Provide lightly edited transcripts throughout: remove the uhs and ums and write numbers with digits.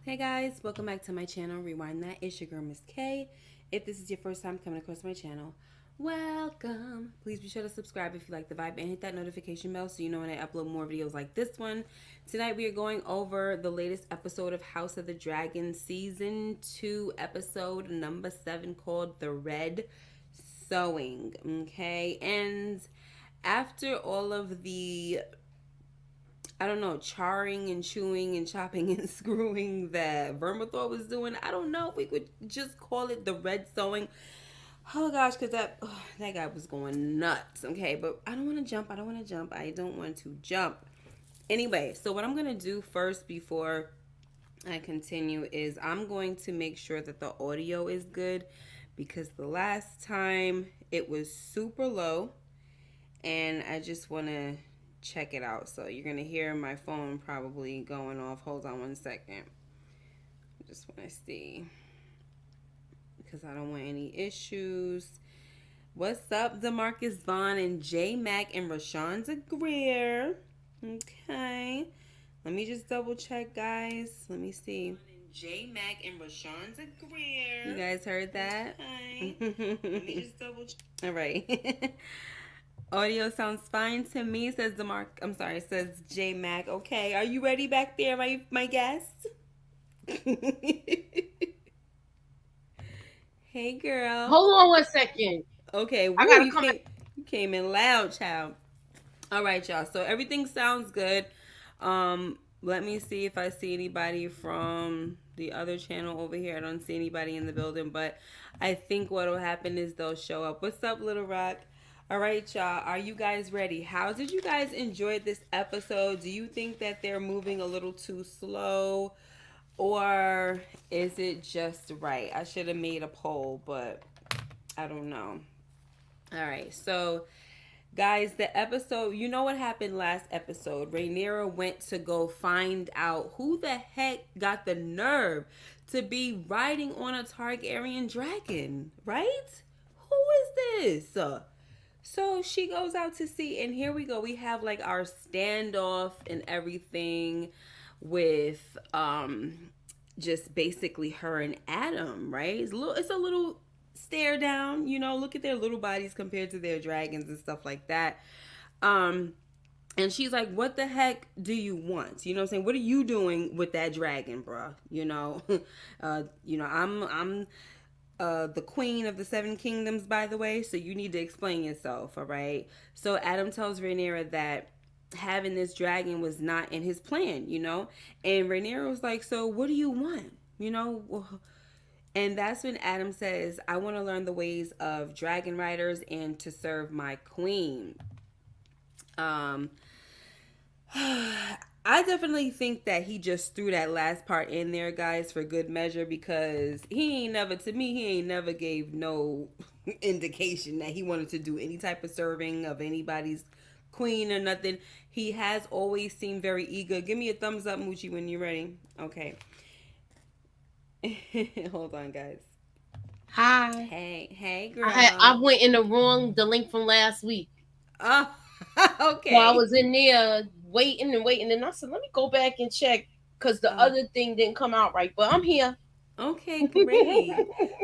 Hey guys, welcome back to my channel. Rewind that. It's your girl, Miss K. If this is your first time coming across my channel, welcome. Please be sure to subscribe if you like the vibe and hit that notification bell so you know when I upload more videos like this one. Tonight we are going over the latest episode of House of the Dragon Season 2, episode number 7, called The Red Sowing. Okay, and after all of the charring and chewing and chopping and screwing that Vermithor was doing. I don't know if we could just call it the red sewing. Oh gosh, because that guy was going nuts. Okay, but I don't want to jump. I don't want to jump. Anyway, so what I'm going to do first before I continue is I'm going to make sure that the audio is good because the last time it was super low and I just want to check it out. So you're gonna hear my phone probably going off. Hold on one second. I just want to see because I don't want any issues. What's up, DeMarcus Vaughn and J Mac and Rashawn Greer? Okay, let me just double check, guys. Let me see. J Mac and Rashawn Greer. You guys heard that? Okay. Let me just double check. All right. Audio sounds fine to me, says says J Mac. Okay, are you ready back there, my guest? Hey, girl. Hold on 1 second. Okay, I gotta come back. You came in loud, child. All right, y'all. So everything sounds good. Let me see if I see anybody from the other channel over here. I don't see anybody in the building, but I think what will happen is they'll show up. What's up, Little Rock? All right, y'all. Are you guys ready? How did you guys enjoy this episode? Do you think that they're moving a little too slow? Or is it just right? I should have made a poll, but I don't know. All right. So, guys, the episode, you know what happened last episode? Rhaenyra went to go find out who the heck got the nerve to be riding on a Targaryen dragon, right? Who is this? So she goes out to see, and here we go. We have like our standoff and everything with just basically her and Adam, right? It's a little stare down, look at their little bodies compared to their dragons and stuff like that. And she's like, what the heck do you want? You know what I'm saying? What are you doing with that dragon, bruh? I'm the queen of the 7 kingdoms, by the way, so you need to explain yourself, all right? So Adam tells Rhaenyra that having this dragon was not in his plan, and Rhaenyra was like, so what do you want, and that's when Adam says, I want to learn the ways of dragon riders and to serve my queen. I definitely think that he just threw that last part in there, guys, for good measure, because he ain't never gave no indication that he wanted to do any type of serving of anybody's queen or nothing. He has always seemed very eager. Give me a thumbs up, Moochie, when you're ready. Okay. Hold on, guys. Hi. Hey, girl. I went in the link from last week. Oh, okay. So I was in there waiting, and I said, let me go back and check because the other thing didn't come out right. But I'm here. Okay, great.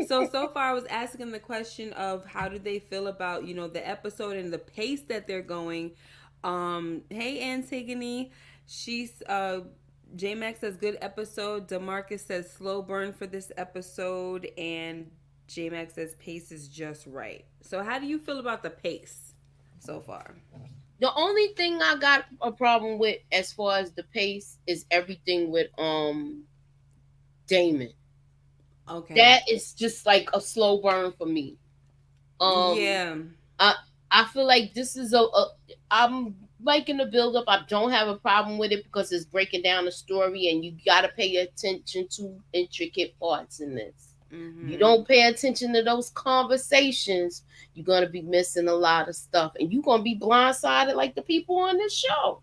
so far I was asking the question of how do they feel about, the episode and the pace that they're going. Hey, Antigone. She's J-Max says good episode. DeMarcus says slow burn for this episode, and J-Max says pace is just right. So how do you feel about the pace so far? The only thing I got a problem with as far as the pace is everything with Damon. Okay. That is just like a slow burn for me. Yeah. I feel like this is I'm liking the build up. I don't have a problem with it because it's breaking down the story and you got to pay attention to intricate parts in this. Mm-hmm. You don't pay attention to those conversations, you're going to be missing a lot of stuff and you're going to be blindsided like the people on this show.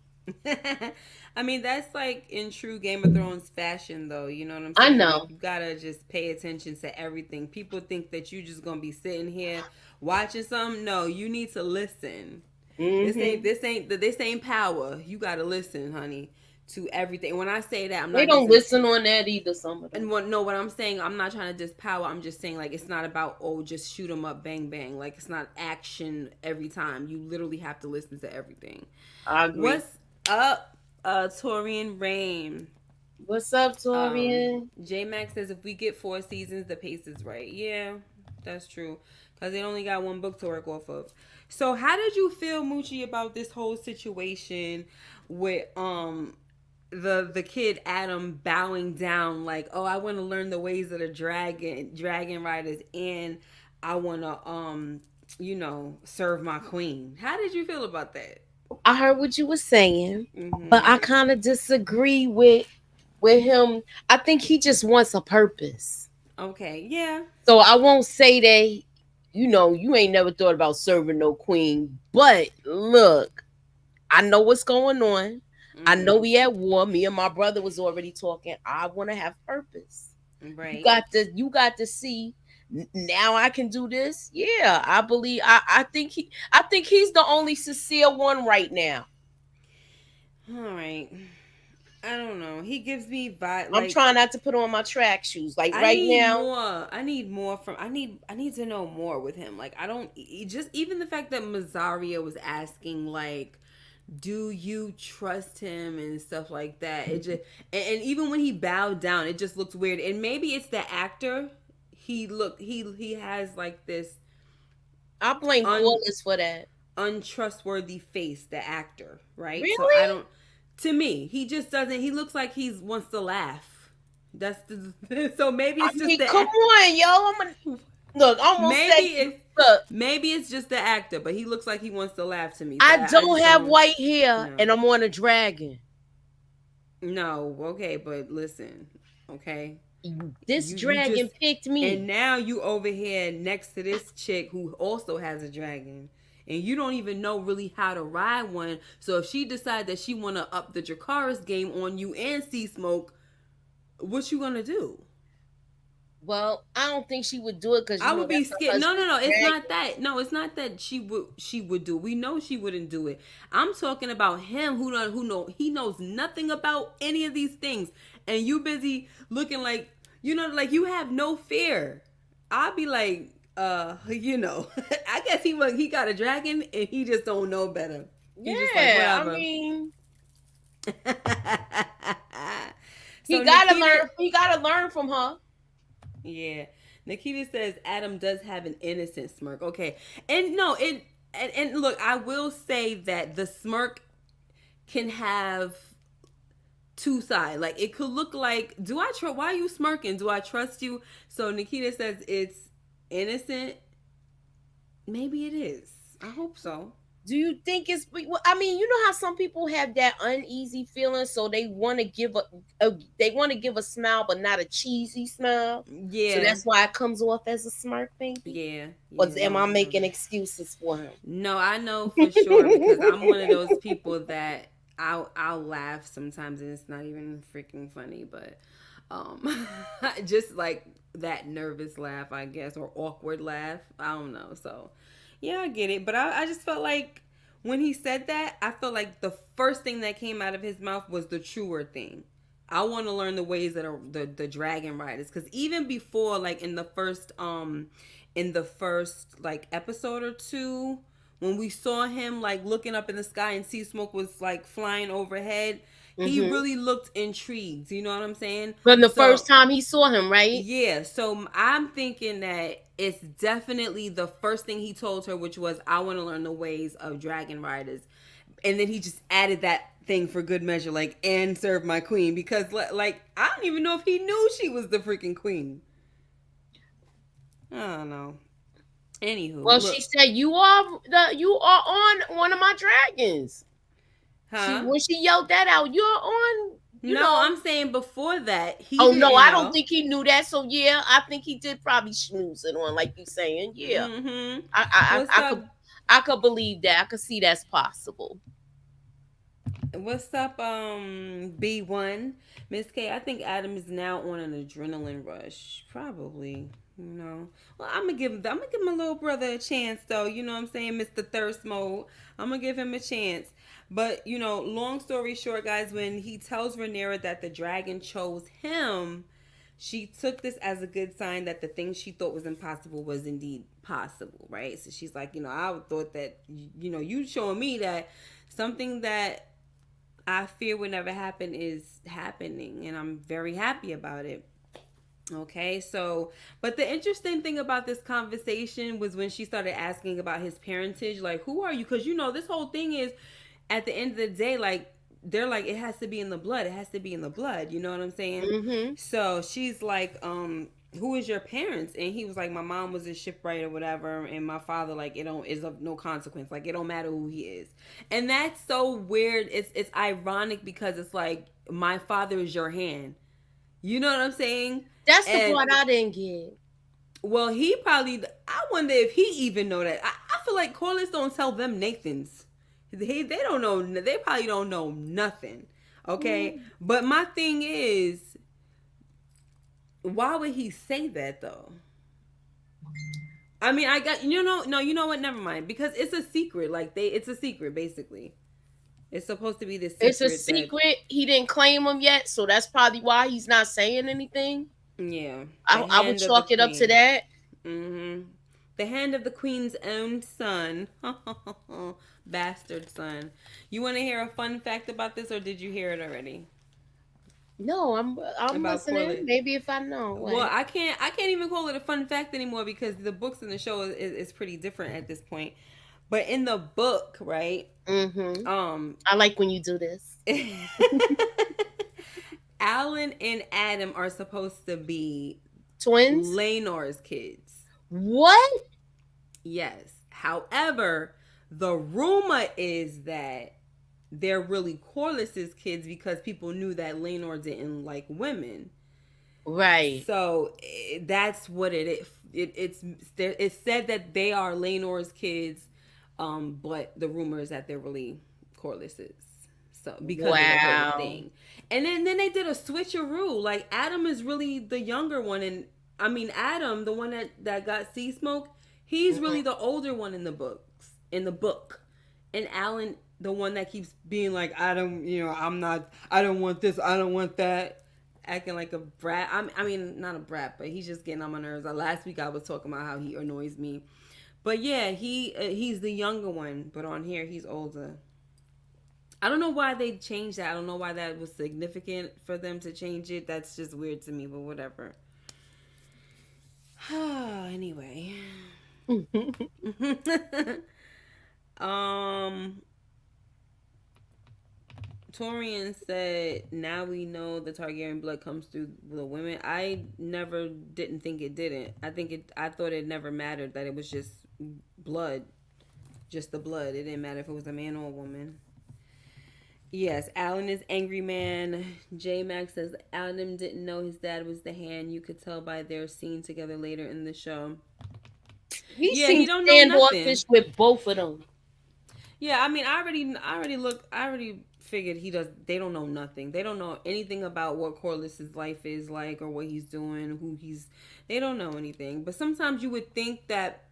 I mean, that's like in true Game of Thrones fashion, though. You know what I'm saying? I know. Like, you gotta just pay attention to everything. People think that you're just gonna be sitting here watching something. No, you need to listen. Mm-hmm. This ain't power. You gotta listen, honey. to everything. When I say that, I'm they not don't just listen on that either. Some of them. and what I'm saying, I'm not trying to dispower. I'm just saying like it's not about just shoot 'em up, bang bang. Like it's not action every time. You literally have to listen to everything. I agree. What's up, Torian Rain? What's up, Torian? J Max says if we get 4 seasons, the pace is right. Yeah, that's true. Because they only got one book to work off of. So how did you feel, Moochie, about this whole situation with the kid Adam bowing down like, oh, I want to learn the ways of the dragon riders, and I want to serve my queen. How did you feel about that? I heard what you were saying, but I kind of disagree with him. I think he just wants a purpose. Okay, yeah. So I won't say that, you ain't never thought about serving no queen. But look, I know what's going on. I know we at war. Me and my brother was already talking. I want to have purpose. Right. You got to see. Now I can do this. Yeah, I believe. I think he's the only sincere one right now. All right. I don't know. He gives me vibe. I'm trying not to put on my track shoes. Like right now, I need more from. I need to know more with him. Like I don't just even the fact that Mazzaria was asking like, do you trust him and stuff like that. It just and even when he bowed down, it just looks weird. And maybe it's the actor. He has like this. I blame Wallace for that. Untrustworthy face, the actor, right? Really? So I don't. To me, he just doesn't. He looks like he wants to laugh. That's so maybe it's just. Come on, yo! Look. Maybe it's just the actor, but he looks like he wants to laugh to me. So I don't have white hair, and I'm on a dragon. No, okay, but listen, okay. This dragon picked me, and now you over here next to this chick who also has a dragon. And you don't even know really how to ride one. So if she decides that she want to up the Dracarys game on you and see smoke, what you gonna do? Well, I don't think she would do it because I would be scared. No, it's not that. No, it's not that she would do. We know she wouldn't do it. I'm talking about him he knows nothing about any of these things, and you busy looking like like you have no fear. I'd be like. I guess he got a dragon and he just don't know better. He's just like, whatever. I mean, he gotta learn from her. Yeah. Nikita says Adam does have an innocent smirk. Okay. And no, and look, I will say that the smirk can have two sides. Like it could look like, why are you smirking? Do I trust you? So Nikita says it's innocent. Maybe it is. I hope so. Do you think it's? I mean, you know how some people have that uneasy feeling, so they want to give a smile, but not a cheesy smile. Yeah. So that's why it comes off as a smirk, maybe. Yeah. Or am I making excuses for him? No, I know for sure because I'm one of those people that I'll laugh sometimes and it's not even freaking funny, but just like that nervous laugh, I guess, or awkward laugh. I don't know. So, yeah, I get it. But I just felt like when he said that, I felt like the first thing that came out of his mouth was the truer thing. I want to learn the ways that are the dragon riders. Because even before, like in the first like episode or two, when we saw him like looking up in the sky and sea smoke was like flying overhead, he really looked intrigued. You know what I'm saying? From the first time he saw him, right? Yeah. So I'm thinking that it's definitely the first thing he told her, which was, I want to learn the ways of dragon riders. And then he just added that thing for good measure, like, and serve my queen. Because, like, I don't even know if he knew she was the freaking queen. I don't know. Anywho. Well, look. She said, you are on one of my dragons. Huh? When she yelled that out, you're on. I'm saying before that. I don't think he knew that. So yeah, I think he did probably snooze it on, like you saying. Yeah, I could believe that. I could see that's possible. What's up, B1? Miss K, I think Adam is now on an adrenaline rush. Probably. You know, well, I'm gonna give my little brother a chance, though. You know what I'm saying, Mr. Thirst Mode. I'm gonna give him a chance. But you know, long story short, guys, when he tells Rhaenyra that the dragon chose him, she took this as a good sign that the thing she thought was impossible was indeed possible, right? So she's like, you know, I thought that, you know, you showing me that something that I fear would never happen is happening, and I'm very happy about it. Okay, so, but the interesting thing about this conversation was when she started asking about his parentage, like, who are you? Because, you know, this whole thing is at the end of the day, like, they're like, it has to be in the blood. It has to be in the blood. You know what I'm saying? Mm-hmm. So she's like, who is your parents? And he was like, my mom was a shipwright or whatever, and my father, like, it don't is of no consequence. Like, it don't matter who he is. And that's so weird. It's ironic because it's like, my father is your hand. You know what I'm saying? That's the And part I didn't get. well, he probably. I wonder if he even know that. I feel like Corliss don't tell them Nathans. They don't know. They probably don't know nothing. Okay, but my thing is, why would he say that though? I mean, I got no. You know what? Never mind. Because it's a secret. Like it's a secret basically. It's supposed to be this secret. It's a secret. He didn't claim him yet, so that's probably why he's not saying anything. Yeah, I would chalk it up to that. Mm-hmm. The hand of the queen's own son. Bastard son. You want to hear a fun fact about this, or did you hear it already? No, I'm listening. Corliss. Maybe if I know. What? Well, I can't even call it a fun fact anymore because the books and the show is pretty different at this point. But in the book, right? Mm-hmm. I like when you do this. Alan and Adam are supposed to be twins, Rhaenyra's kids. What? Yes. However, the rumor is that they're really Corliss's kids because people knew that Rhaenyra didn't like women. Right. So that's what it is. It's said that they are Rhaenyra's kids, but the rumor is that they're really Corliss's. So because of the whole thing. And then they did a switcheroo. Like Adam is really the younger one, and I mean Adam, the one that got sea smoke, he's really the older one in the books. And Alan, the one that keeps being like, I don't want this, I don't want that. Acting like a brat. I mean, not a brat, but he's just getting on my nerves. Last week I was talking about how he annoys me. But yeah, he's the younger one, but on here he's older. I don't know why they changed that. I don't know why that was significant for them to change it. That's just weird to me, but whatever. Anyway. Torian said, now we know the Targaryen blood comes through the women. I never didn't think it didn't. I thought it never mattered, that it was just blood. Just the blood. It didn't matter if it was a man or a woman. Yes, Alan is angry man. J Max says Adam didn't know his dad was the hand. You could tell by their scene together later in the show. He don't know nothing with both of them. Yeah, I mean, I already figured they don't know nothing. They don't know anything about what Corliss's life is like or what he's doing, they don't know anything. But sometimes you would think that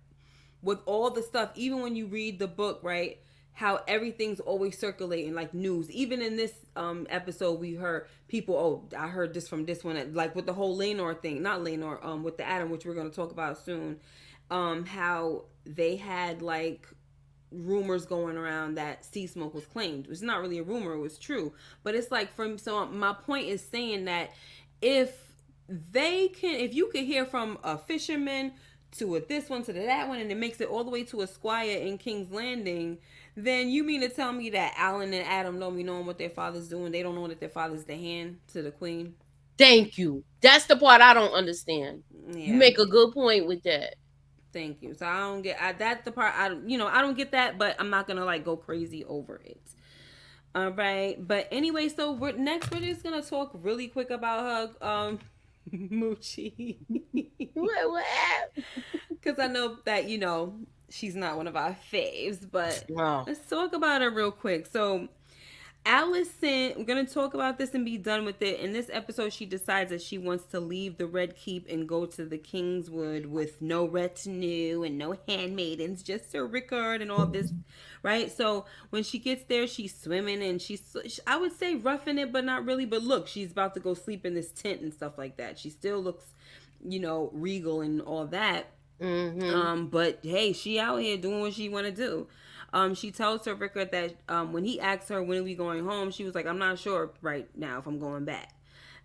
with all the stuff, even when you read the book, right, how everything's always circulating like news. Even in this episode, we heard people, I heard this from this one, like with the whole Rhaenyra thing, not Rhaenyra, with the Adam, which we're going to talk about soon, how they had like rumors going around that sea smoke was claimed. It's not really a rumor, it was true. But it's like, so my point is saying that if you could hear from a fisherman to this one to that one, and it makes it all the way to a squire in King's Landing, then you mean to tell me that Alan and Adam don't be knowing what their father's doing? They don't know that their father's the hand to the queen? Thank you. That's the part I don't understand. Yeah. You make a good point with that. Thank you. So I don't get that's the part I don't get that, but I'm not gonna like go crazy over it. All right, but anyway, so we're just gonna talk really quick about her Moochie. What? Because I know that she's not one of our faves, but let's talk about her real quick. So Allison, we're going to talk about this and be done with it. In this episode, she decides that she wants to leave the Red Keep and go to the Kingswood with no retinue and no handmaidens, just Sir Rickard and all this, right? So when she gets there, she's swimming and I would say roughing it, but not really. But look, she's about to go sleep in this tent and stuff like that. She still looks, regal and all that. Mm-hmm. But hey, she out here doing what she want to do. She tells Sir Rickard that when he asks her when are we going home, she was like, I'm not sure right now if I'm going back.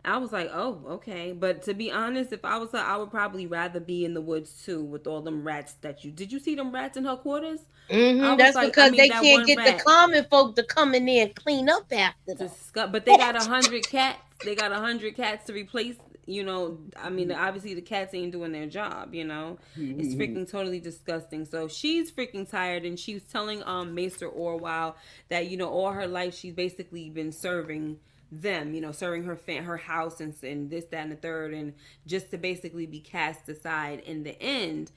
I was like, oh, okay. But to be honest, if I was her, I would probably rather be in the woods too with all them rats that did you see them rats in her quarters? I was That's like, because they that can't one get the rat. common folk to come in there and clean up after them. But they got 100 cats. They got 100 cats to replace. Obviously the cats ain't doing their job. It's freaking totally disgusting. So she's freaking tired, and she's telling Maester Orwell that all her life she's basically been serving them. Serving her house and this, that, and the third, and just to basically be cast aside in the end.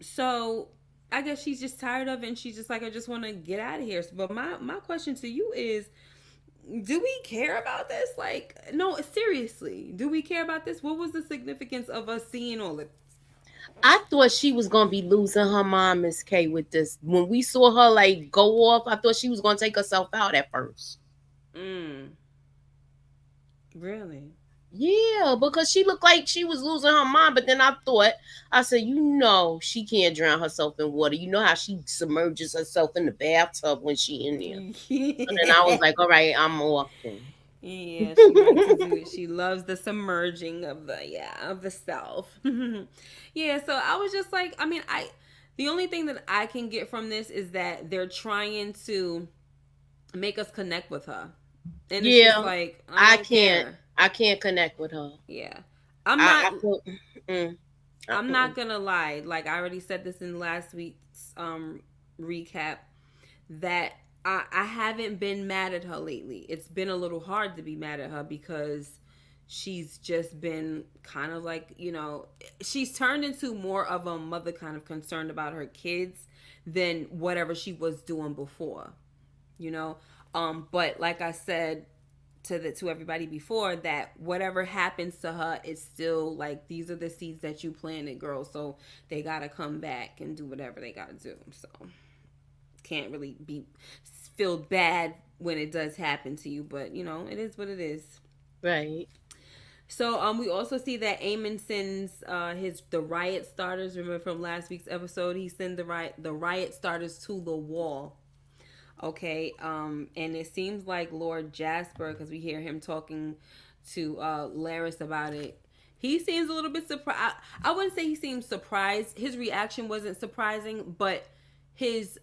So I guess she's just tired of it, and she's just like, I just want to get out of here. But my question to you is, do we care about this? Like, no, seriously, do we care about this? What was the significance of us seeing all of this? I thought she was gonna be losing her mind, Miss K, with this. When we saw her like go off, I thought she was gonna take herself out at first. Really? Yeah, because she looked like she was losing her mind. But then I said, she can't drown herself in water. You know how she submerges herself in the bathtub when she in there. Yeah. And then I was like, all right, I'm off then. Yeah, she likes to do it. She loves the submerging of the self. Yeah, so I was just like, the only thing that I can get from this is that they're trying to make us connect with her. And it's just like, I can't connect with her. Yeah. I'm not gonna lie. Like I already said this in last week's recap, that I haven't been mad at her lately. It's been a little hard to be mad at her because she's just been kind of like, she's turned into more of a mother, kind of concerned about her kids than whatever she was doing before. But like I said to everybody before, that whatever happens to her is still like, these are the seeds that you planted, girl. So they gotta come back and do whatever they gotta do. So can't really feel bad when it does happen to you, but it is what it is. Right. So we also see that Aemon sends the riot starters. Remember from last week's episode, he sent the riot starters to the wall. Okay, and it seems like Lord Jasper, because we hear him talking to Larys about it, he seems a little bit surprised. I wouldn't say he seems surprised. His reaction wasn't surprising, but his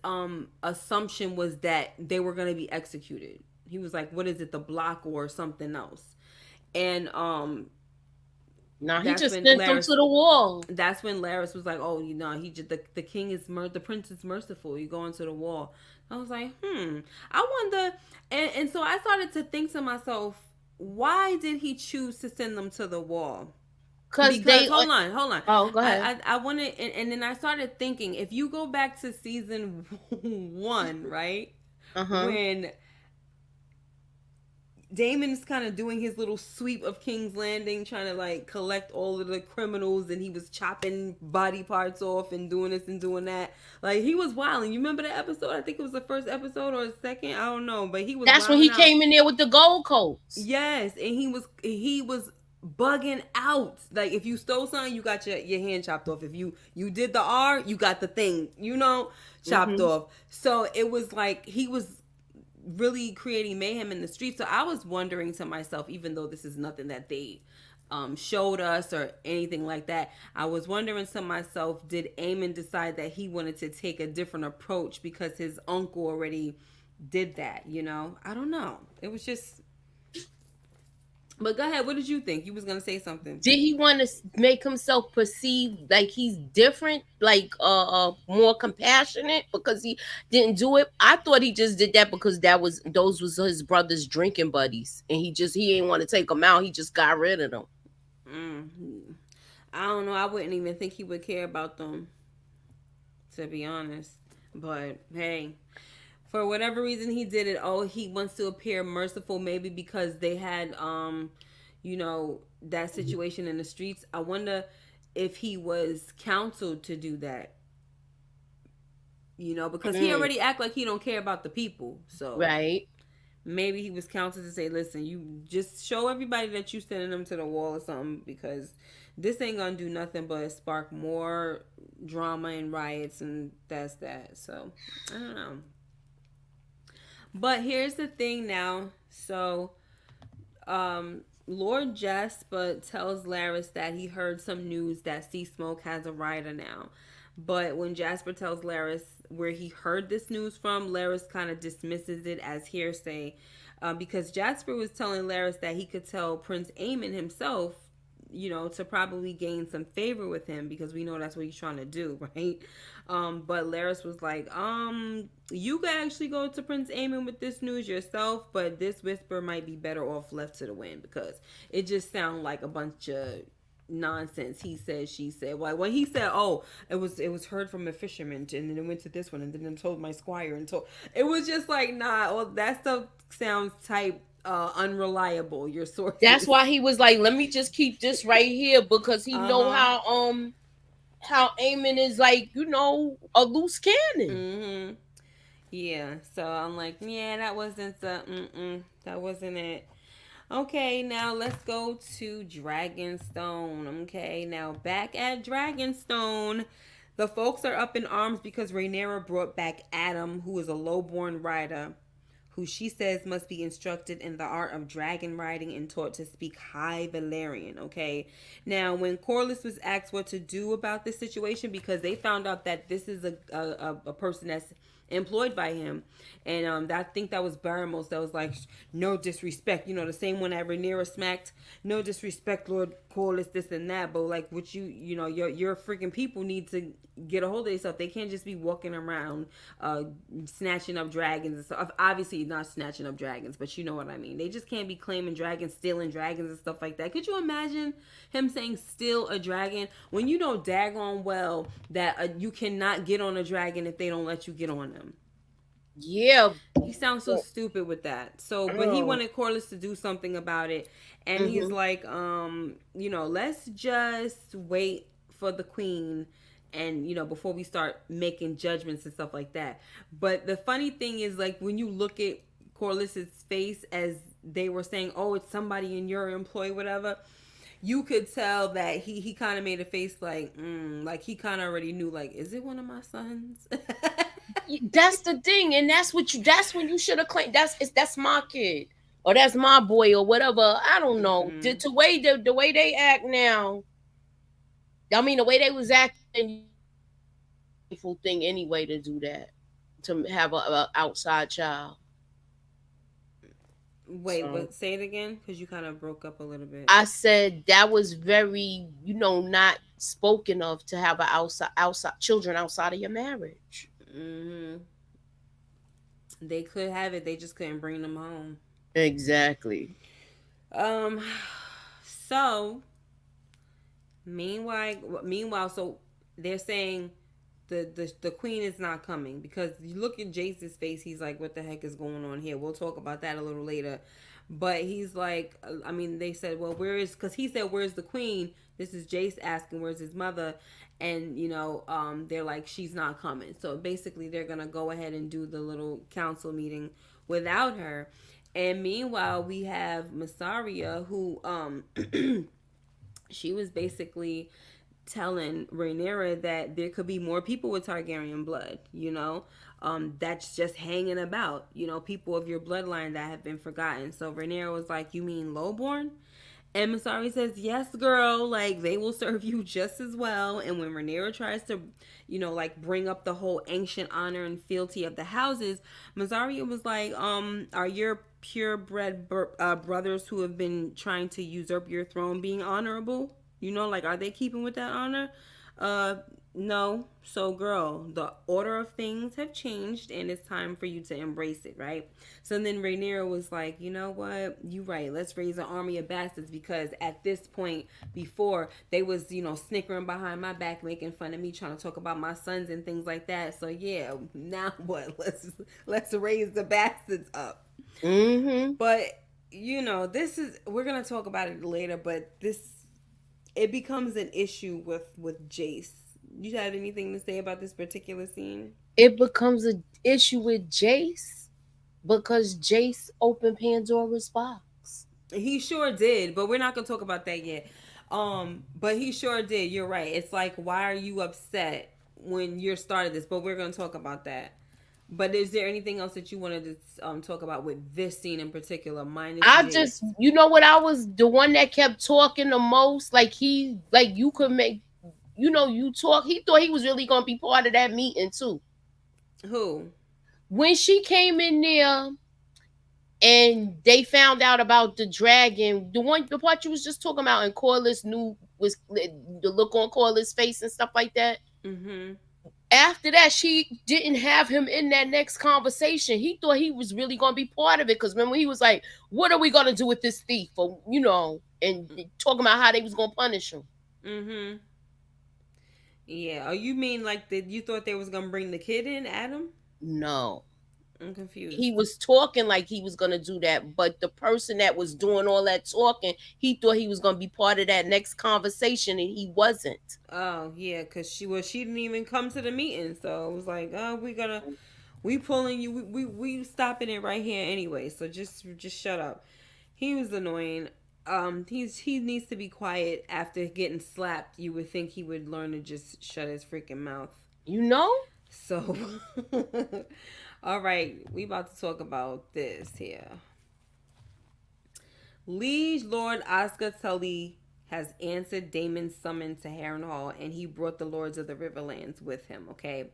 assumption was that they were going to be executed. He was like, what is it, the block or something else? And he just sent them to the wall. That's when Larys was like, oh, he just, the king is the prince is merciful, you going to the wall. I was like, I wonder, and so I started to think to myself, why did he choose to send them to the wall? Because hold on. Oh, go ahead. I wanted, and then I started thinking, if you go back to season 1, right, when Daemon's kind of doing his little sweep of King's Landing, trying to like collect all of the criminals, and he was chopping body parts off and doing this and doing that. Like, he was wilding. You remember the episode? I think it was the first episode or the second. I don't know, but he was. That's when he came in there with the gold coats. Yes, and he was bugging out. Like, if you stole something, you got your hand chopped off. If you did the R, you got the thing, chopped off. So it was like he was really creating mayhem in the streets. So I was wondering to myself, even though this is nothing that they showed us or anything like that, I was wondering to myself, did Aemon decide that he wanted to take a different approach because his uncle already did that? I don't know. It was just. But go ahead. What did you think? You was gonna say something. Did he want to make himself perceive like he's different, like more compassionate because he didn't do it? I thought he just did that because those was his brother's drinking buddies, and he didn't want to take them out. He just got rid of them. I don't know. I wouldn't even think he would care about them, to be honest. But hey, For whatever reason he did it. Oh, he wants to appear merciful, maybe because they had you know, that situation in the streets. I wonder if he was counseled to do that. You know, because he already act like he don't care about the people. So Right. maybe he was counseled to say, listen, you just show everybody that you sending them to the wall or something, because this ain't gonna do nothing but spark more drama and riots, and that's that. So I don't know. But here's the thing now. So Lord Jasper tells Laris that he heard some news that Sea Smoke has a rider now. But when Jasper tells Laris where he heard this news from, Laris kind of dismisses it as hearsay, because Jasper was telling Laris that he could tell Prince Aemon himself, you know, to probably gain some favor with him, because we know that's what he's trying to do, right? But Laris was like, you could actually go to Prince Aemon with this news yourself, but this whisper might be better off left to the wind, because it just sounds like a bunch of nonsense. He said, she said. Like when he said, "Oh, it was heard from a fisherman, and then it went to this one, and then it told my squire, and told," it was just like, nah. Well, that stuff sounds type unreliable. Your sources. That's why he was like, "Let me just keep this right here," because he know how Aemon is, like, you know, a loose cannon. Yeah. So I'm like, yeah, that wasn't that wasn't it. Okay, now let's go to Dragonstone. Okay, now back at Dragonstone, the folks are up in arms because Rhaenyra brought back Adam, who is a lowborn rider, who she says must be instructed in the art of dragon riding and taught to speak High Valyrian. Okay, now when Corlys was asked what to do about this situation, because they found out that this is a person that's employed by him, and I think that was Baramos that was like, no disrespect, you know, the same one that Rhaenyra smacked, no disrespect, Lord Corlys, this and that, but like, what you know, your freaking people need to get a hold of themselves. They can't just be walking around snatching up dragons and stuff. Obviously not snatching up dragons, but you know what I mean. They just can't be claiming dragons, stealing dragons and stuff like that. Could you imagine him saying steal a dragon when you know daggone well that you cannot get on a dragon if they don't let you get on them? Yeah. He sounds so stupid with that. So, but he wanted Corlys to do something about it. And he's like, you know, let's just wait for the queen, and, you know, before we start making judgments and stuff like that. But the funny thing is, like, when you look at Corlys's face as they were saying, oh, it's somebody in your employ, whatever, you could tell that he kind of made a face like he kind of already knew, like, is it one of my sons? That's the thing, and that's when you should have claimed that's my kid, or that's my boy, or whatever. I don't know. The way they act now, I mean, the way they was acting, thing anyway, to do that, to have a outside child. Wait, what? Say it again, because you kind of broke up a little bit. I said that was very, you know, not spoken of, to have a outside children outside of your marriage. They could have it. They just couldn't bring them home. Exactly. So meanwhile, so they're saying the queen is not coming, because you look at Jace's face, he's like, what the heck is going on here? We'll talk about that a little later. But he's like, I mean, they said, well, because he said, where's the queen? This is Jace asking, where's his mother? And, you know, they're like, she's not coming. So basically they're going to go ahead and do the little council meeting without her. And meanwhile, we have Mysaria, who she was basically telling Rhaenyra that there could be more people with Targaryen blood, you know, that's just hanging about, you know, people of your bloodline that have been forgotten. So Rhaenyra was like, you mean lowborn? And Mysaria says, yes, girl, like, they will serve you just as well. And when Rhaenyra tries to, you know, like, bring up the whole ancient honor and fealty of the houses, Mysaria was like, are your purebred brothers who have been trying to usurp your throne being honorable? You know, like, are they keeping with that honor? No. So, girl, the order of things have changed and it's time for you to embrace it, right? So then Rhaenyra was like, you know what? You right. Let's raise an army of bastards because at this point before they was, snickering behind my back, making fun of me, trying to talk about my sons and things like that. So yeah, now what? Let's raise the bastards up. Mm-hmm. But this is we're gonna talk about it later, but it becomes an issue with Jace. You have anything to say about this particular scene? It becomes an issue with Jace because Jace opened Pandora's box. He sure did, but we're not gonna talk about that yet. But he sure did. You're right. It's like, why are you upset when you're started this? But we're gonna talk about that. But is there anything else that you wanted to talk about with this scene in particular? Minus I Jace. just, you know what, I was the one that kept talking the most. Like you could make, you talk. He thought he was really gonna be part of that meeting too. Who? When she came in there and they found out about the dragon, the part you was just talking about, and Corliss knew was the look on Corliss' face and stuff like that. Mm-hmm. After that, she didn't have him in that next conversation. He thought he was really going to be part of it because remember he was like, "What are we going to do with this thief?" Or and talking about how they was going to punish him. Mm-hmm. Yeah. Oh, you mean like you thought they was gonna bring the kid in, Adam? No, I'm confused. he was talking like he was going to do that, but the person that was doing all that talking, he thought he was going to be part of that next conversation, and he wasn't. Oh yeah, cause she didn't even come to the meeting, so it was like, oh, we pulling you, we stopping it right here anyway. So just shut up. He was annoying. He needs to be quiet after getting slapped. You would think he would learn to just shut his freaking mouth. You know? So, all right, we about to talk about this here. Liege Lord Oscar Tully has answered Daemon's summons to Harrenhal, and he brought the Lords of the Riverlands with him, okay?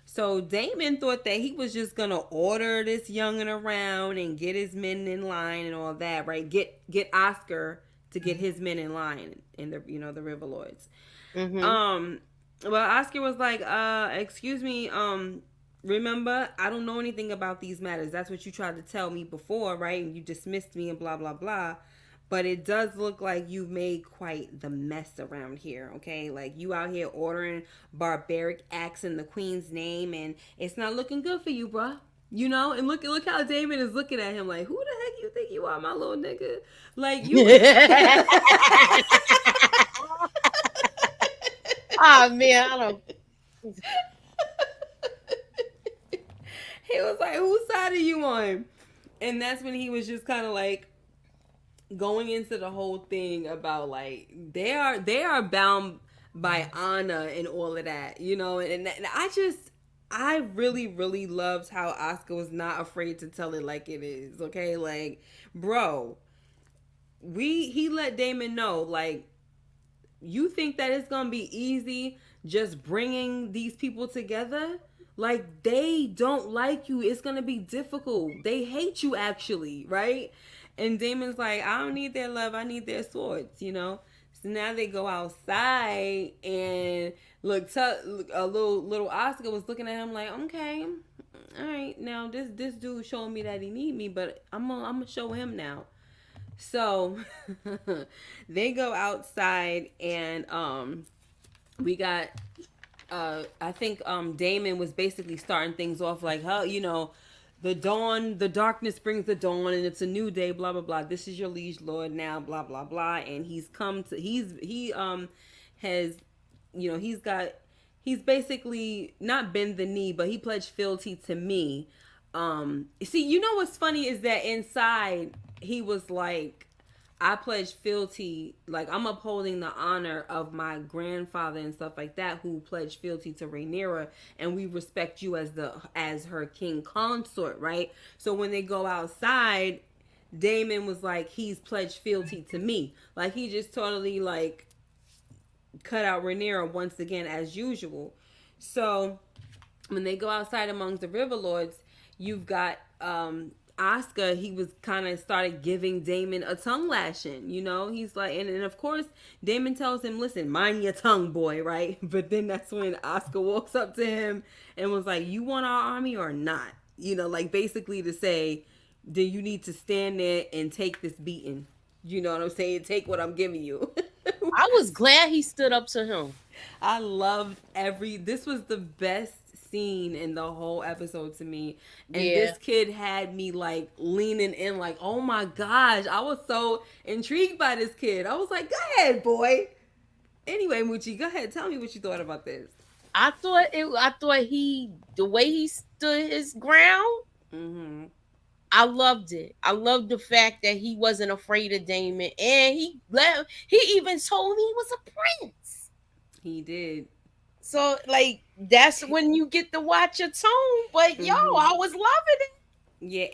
So Daemon thought that he was just gonna order this youngin' around and get his men in line and all that, right? Get Oscar to get his men in line in the River Lords. Mm-hmm. Well, Oscar was like, excuse me, remember, I don't know anything about these matters. That's what you tried to tell me before, right? And you dismissed me and blah blah blah. But it does look like you've made quite the mess around here, okay? Like you out here ordering barbaric acts in the queen's name, and it's not looking good for you, bruh. And look how Daemon is looking at him like, who the heck you think you are, my little nigga? Like you. Oh man, I don't. He was like, whose side are you on? And that's when he was just kind of like going into the whole thing about like they are bound by honor and all of that, and I really really loved how Oscar was not afraid to tell it like it is, okay? Like, bro, he let Daemon know, like, you think that it's gonna be easy just bringing these people together? Like, they don't like you. It's gonna be difficult. They hate you, actually, right? And Damon's like, I don't need their love. I need their swords. So now they go outside and look. A little Oscar was looking at him like, okay, all right. Now this dude showing me that he need me, but I'm gonna show him now. So they go outside and we got I think Daemon was basically starting things off like, how the darkness brings the dawn, and it's a new day, blah blah blah. This is your liege lord now, blah blah blah. And he's has he's basically not bend the knee, but he pledged fealty to me. See, what's funny is that inside he was like, I pledge fealty, like I'm upholding the honor of my grandfather and stuff like that, who pledged fealty to Rhaenyra, and we respect you as her king consort, right? So when they go outside, Daemon was like, he's pledged fealty to me, like he just totally like cut out Rhaenyra once again as usual. So when they go outside amongst the River Lords, you've got Oscar, he was kind of started giving Damon a tongue lashing, you know? He's like, and of course, Damon tells him, listen, mind your tongue, boy, right? But then that's when Oscar walks up to him and was like, you want our army or not? You know, like basically to say, do you need to stand there and take this beating? You know what I'm saying? Take what I'm giving you. I was glad he stood up to him. I loved this was the best scene in the whole episode to me. And this kid had me like leaning in like, oh my gosh. I was so intrigued by this kid. I was like, go ahead, boy. Anyway, Moochie, go ahead. Tell me what you thought about this. I thought the way he stood his ground, I loved it. I loved the fact that he wasn't afraid of Damon, and he even told me he was a prince. He did. So like that's when you get to watch your tone. But yo, I was loving it. Yeah,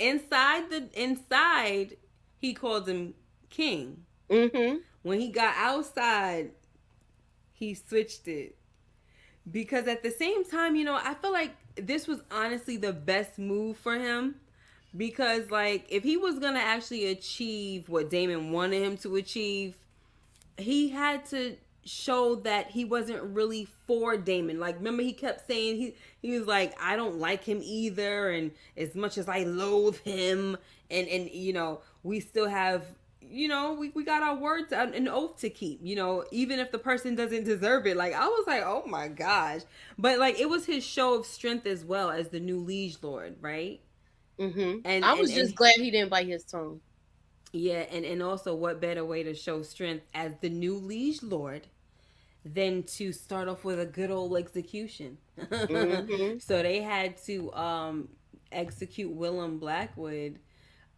inside he called him king. When he got outside, he switched it. Because at the same time, you know, I feel like this was honestly the best move for him. Because, like, if he was going to actually achieve what Damon wanted him to achieve, he had to show that he wasn't really for Damon. Like, remember he kept saying, he was like, I don't like him either. And as much as I loathe him, and you know, we still have, you know, we got our words, an oath to keep, you know, even if the person doesn't deserve it. Like, I was like, oh my gosh. But, like, it was his show of strength as well as the new liege lord, right? And I was just glad he didn't bite his tongue. Yeah, and also what better way to show strength as the new liege lord than to start off with a good old execution. So they had to execute Willem Blackwood.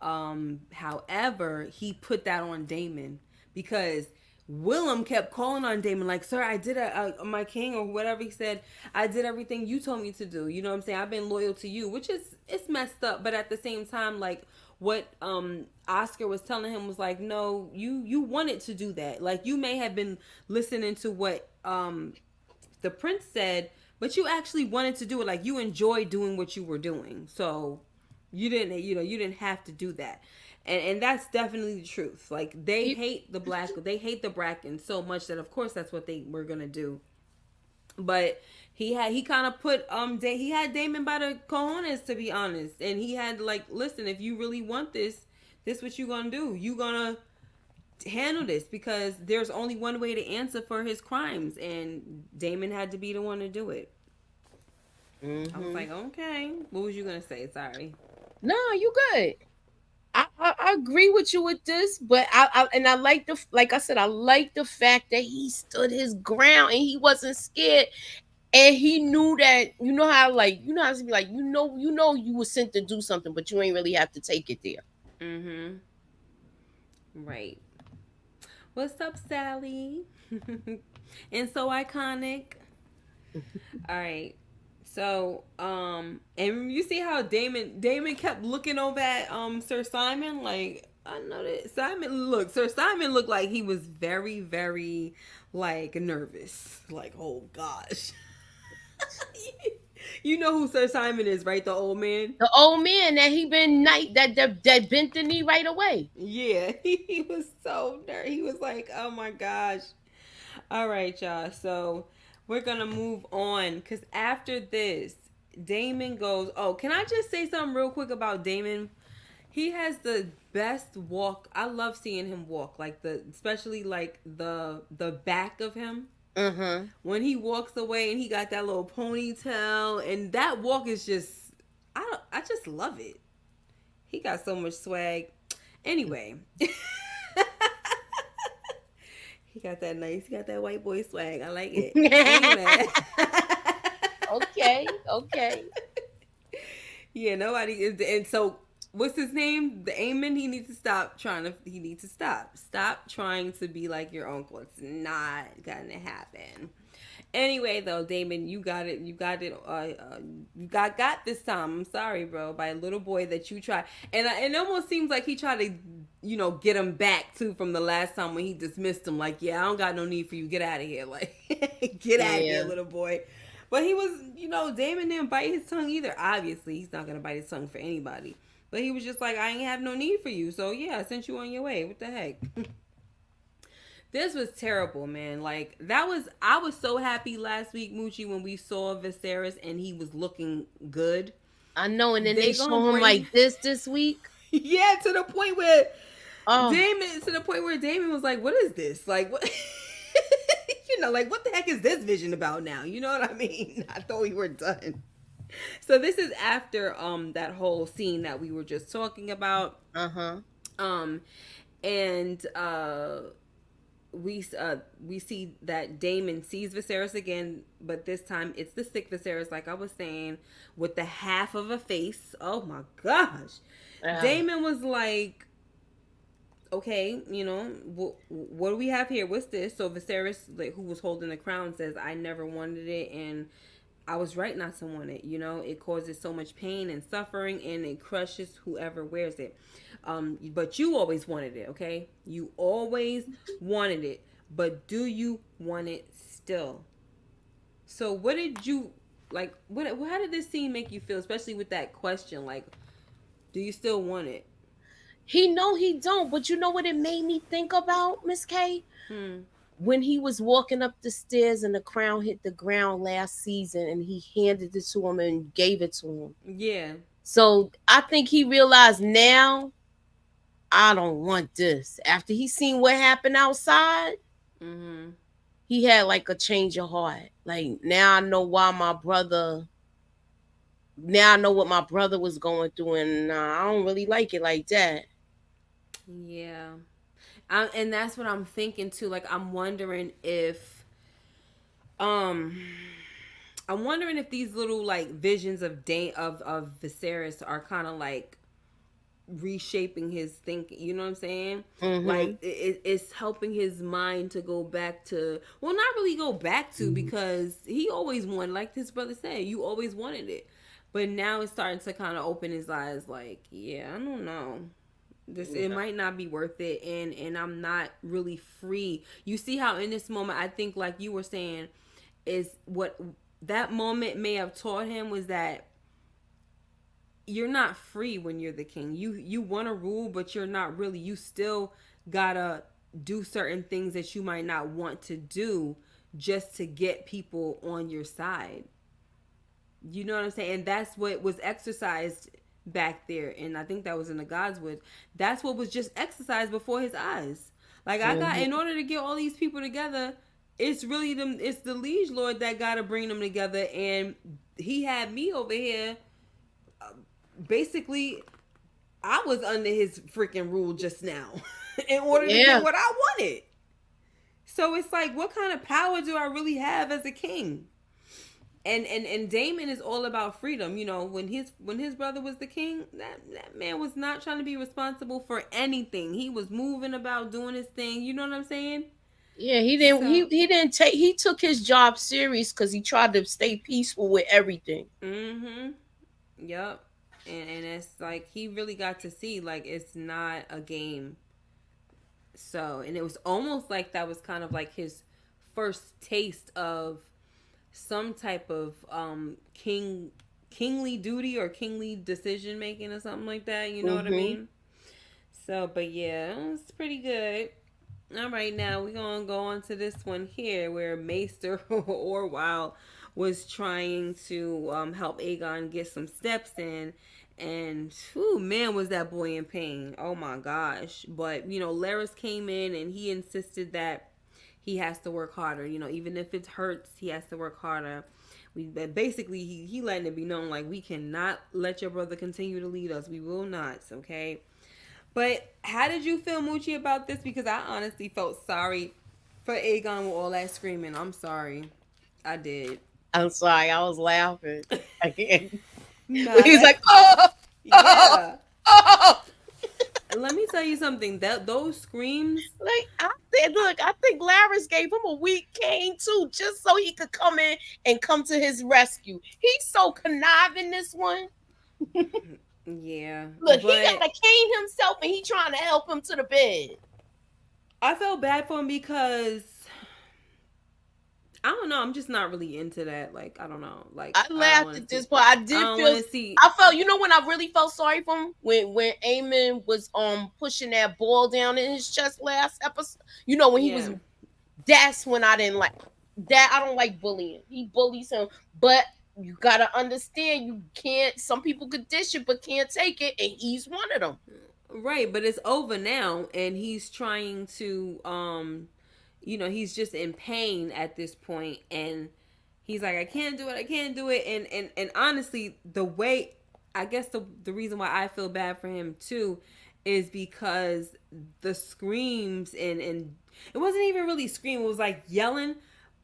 However, he put that on Damon because Willem kept calling on Damon like, sir, I did my king, or whatever he said, I did everything you told me to do. You know what I'm saying? I've been loyal to you, which is, it's messed up. But at the same time, like what Oscar was telling him was like, no, you wanted to do that. Like you may have been listening to what the prince said, but you actually wanted to do it. Like you enjoyed doing what you were doing. So you didn't have to do that. And that's definitely the truth. Like they hate the Brackens so much that of course that's what they were gonna do. But he kind of put he had Damon by the cojones, to be honest, and he had like, listen, if you really want this what you gonna do? You gonna handle this because there's only one way to answer for his crimes, and Damon had to be the one to do it. I was like, okay, what was you gonna say? Sorry. No, you good. I agree with you with this, but I like like I said, I like the fact that he stood his ground and he wasn't scared, and he knew that you know how to be like, you know you were sent to do something, but you ain't really have to take it there. Right. What's up, Sally? And so iconic. All right. So, and you see how Damon kept looking over at Sir Simon, like, I know that Sir Simon looked like he was very, very like nervous. Like, oh gosh. You know who Sir Simon is, right? The old man. The old man that he been that bent the knee right away. Yeah, he was so nervous. He was like, oh my gosh. All right, y'all. So we're going to move on because after this, Damon goes, oh, can I just say something real quick about Damon? He has the best walk. I love seeing him walk, like especially like the back of him. When he walks away and he got that little ponytail, and that walk is just, I just love it. He got so much swag. Anyway. He got that white boy swag. I like it. Anyway. Okay. Yeah, nobody is. And so, what's his name? The Aemon. He needs to stop. Stop trying to be like your uncle. It's not gonna happen. Anyway, though, Damon, you got it. You got this time. I'm sorry, bro. By a little boy that you tried, and it almost seems like he tried to, get him back too from the last time when he dismissed him. Like, yeah, I don't got no need for you. Get out of here. Like, get out of here, little boy. But he was, Damon didn't bite his tongue either. Obviously, he's not gonna bite his tongue for anybody. But he was just like, I ain't have no need for you. So yeah, I sent you on your way. What the heck? This was terrible, man. Like I was so happy last week, Moochie, when we saw Viserys and he was looking good. I know, and then They they gonna show him bring, like this week. yeah, to the point where Oh, Damon was like, "What is this? Like what?" Like what the heck is this vision about now? You know what I mean? I thought we were done. So this is after that whole scene that we were just talking about. Um, and we see that Damon sees Viserys again, but this time it's the sick Viserys, like I was saying, with the half of a face. Oh my gosh. Damon was like, okay, what do we have here? What's this? So Viserys, like, who was holding the crown, says, I never wanted it, and I was right not to want it. It causes so much pain and suffering, and it crushes whoever wears it. But you always wanted it, okay? You always wanted it, but do you want it still? So what did you, like, how did this scene make you feel, especially with that question, like, do you still want it? He don't, but you know what it made me think about, Miss K? When he was walking up the stairs and the crown hit the ground last season and he handed it to him and gave it to him. Yeah. So I think he realized now, I don't want this. After he seen what happened outside, he had like a change of heart. Like, now I know why now I know what my brother was going through, and I don't really like it like that. Yeah. And that's what I'm thinking too. Like, I'm wondering if these little like visions of Viserys are kind of like reshaping his thinking. You know what I'm saying? Like it's helping his mind to go back to, well, not really go back to, because he always wanted, like his brother said, you always wanted it, but now it's starting to kind of open his eyes. Like, yeah, I don't know. It might not be worth it, and I'm not really free. You see how in this moment, I think, like you were saying, is what that moment may have taught him was that you're not free when you're the king. You want to rule, but you're not really. You still gotta do certain things that you might not want to do just to get people on your side. You know what I'm saying? And that's what was exercised back there, and I think that was in the Godswood. That's what was just exercised before his eyes. Like, I got, in order to get all these people together, it's really them. It's the liege lord that got to bring them together, and he had me over here. Basically, I was under his freaking rule just now in order to get what I wanted. So it's like, what kind of power do I really have as a king? And Damon is all about freedom. When his brother was the king, that man was not trying to be responsible for anything. He was moving about, doing his thing. You know what I'm saying? Yeah, he didn't he took his job serious because he tried to stay peaceful with everything. Yep. And it's like, he really got to see, like, it's not a game. So, and it was almost like that was kind of like his first taste of some type of kingly duty or kingly decision making or something like that. You know what I mean? So, but yeah, it's pretty good. All right, now we're gonna go on to this one here where Maester Orwell was trying to help Aegon get some steps in, and man, was that boy in pain. Oh my gosh. But Larys came in and he insisted that he has to work harder. Even if it hurts, he has to work harder. Basically, he letting it be known, like, we cannot let your brother continue to lead us. We will not, okay? But how did you feel, Moochie, about this? Because I honestly felt sorry for Aegon with all that screaming. I'm sorry. I did. I'm sorry. I was laughing. Again. He's like, oh! Yeah. Oh! Let me tell you something. Those screams, like, I said, look, I think Larys gave him a weak cane too, just so he could come in and come to his rescue. He's so conniving, this one. Yeah. Look, he got a cane himself, and he trying to help him to the bed. I felt bad for him because I don't know. I'm just not really into that. Like, I don't know. Like, I laughed at this part. I did feel. I felt. You know when I really felt sorry for him when Aemon was pushing that ball down in his chest last episode. You know when he was. That's when I didn't like that. I don't like bullying. He bullies him, but you gotta understand you can't. Some people could dish it, but can't take it, and he's one of them. Right, but it's over now, and he's trying to he's just in pain at this point, and he's like, I can't do it, and honestly, the way, I guess the reason why I feel bad for him too is because the screams, and it wasn't even really scream, it was like yelling,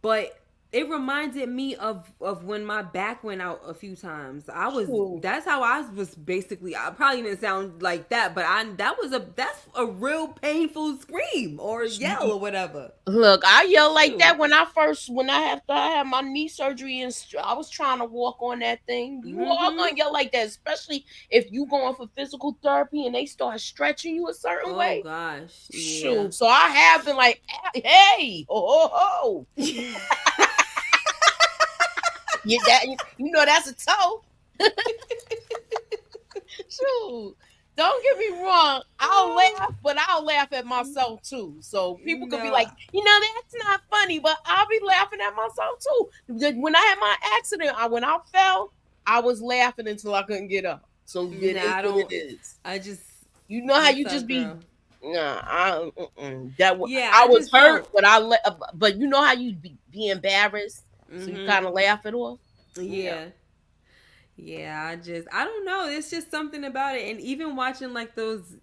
but it reminded me of when my back went out a few times. That's how I was basically. I probably didn't sound like that, but that's a real painful scream or yell or whatever. Look, I yelled like that when I had my knee surgery and I was trying to walk on that thing. You all gonna yell like that, especially if you going for physical therapy and they start stretching you a certain way. Oh gosh, shoot. So I have been like, hey, ho. Yeah, that's a toe. Shoot. Don't get me wrong. I'll laugh, but I'll laugh at myself too. So people could be like, that's not funny, but I'll be laughing at myself too. When I had my accident, when I fell, I was laughing until I couldn't get up. So it is. I just, how you just be. I was hurt, but you know how you be embarrassed. So you kind of laugh it off. Yeah. I don't know. It's just something about it. And even watching like those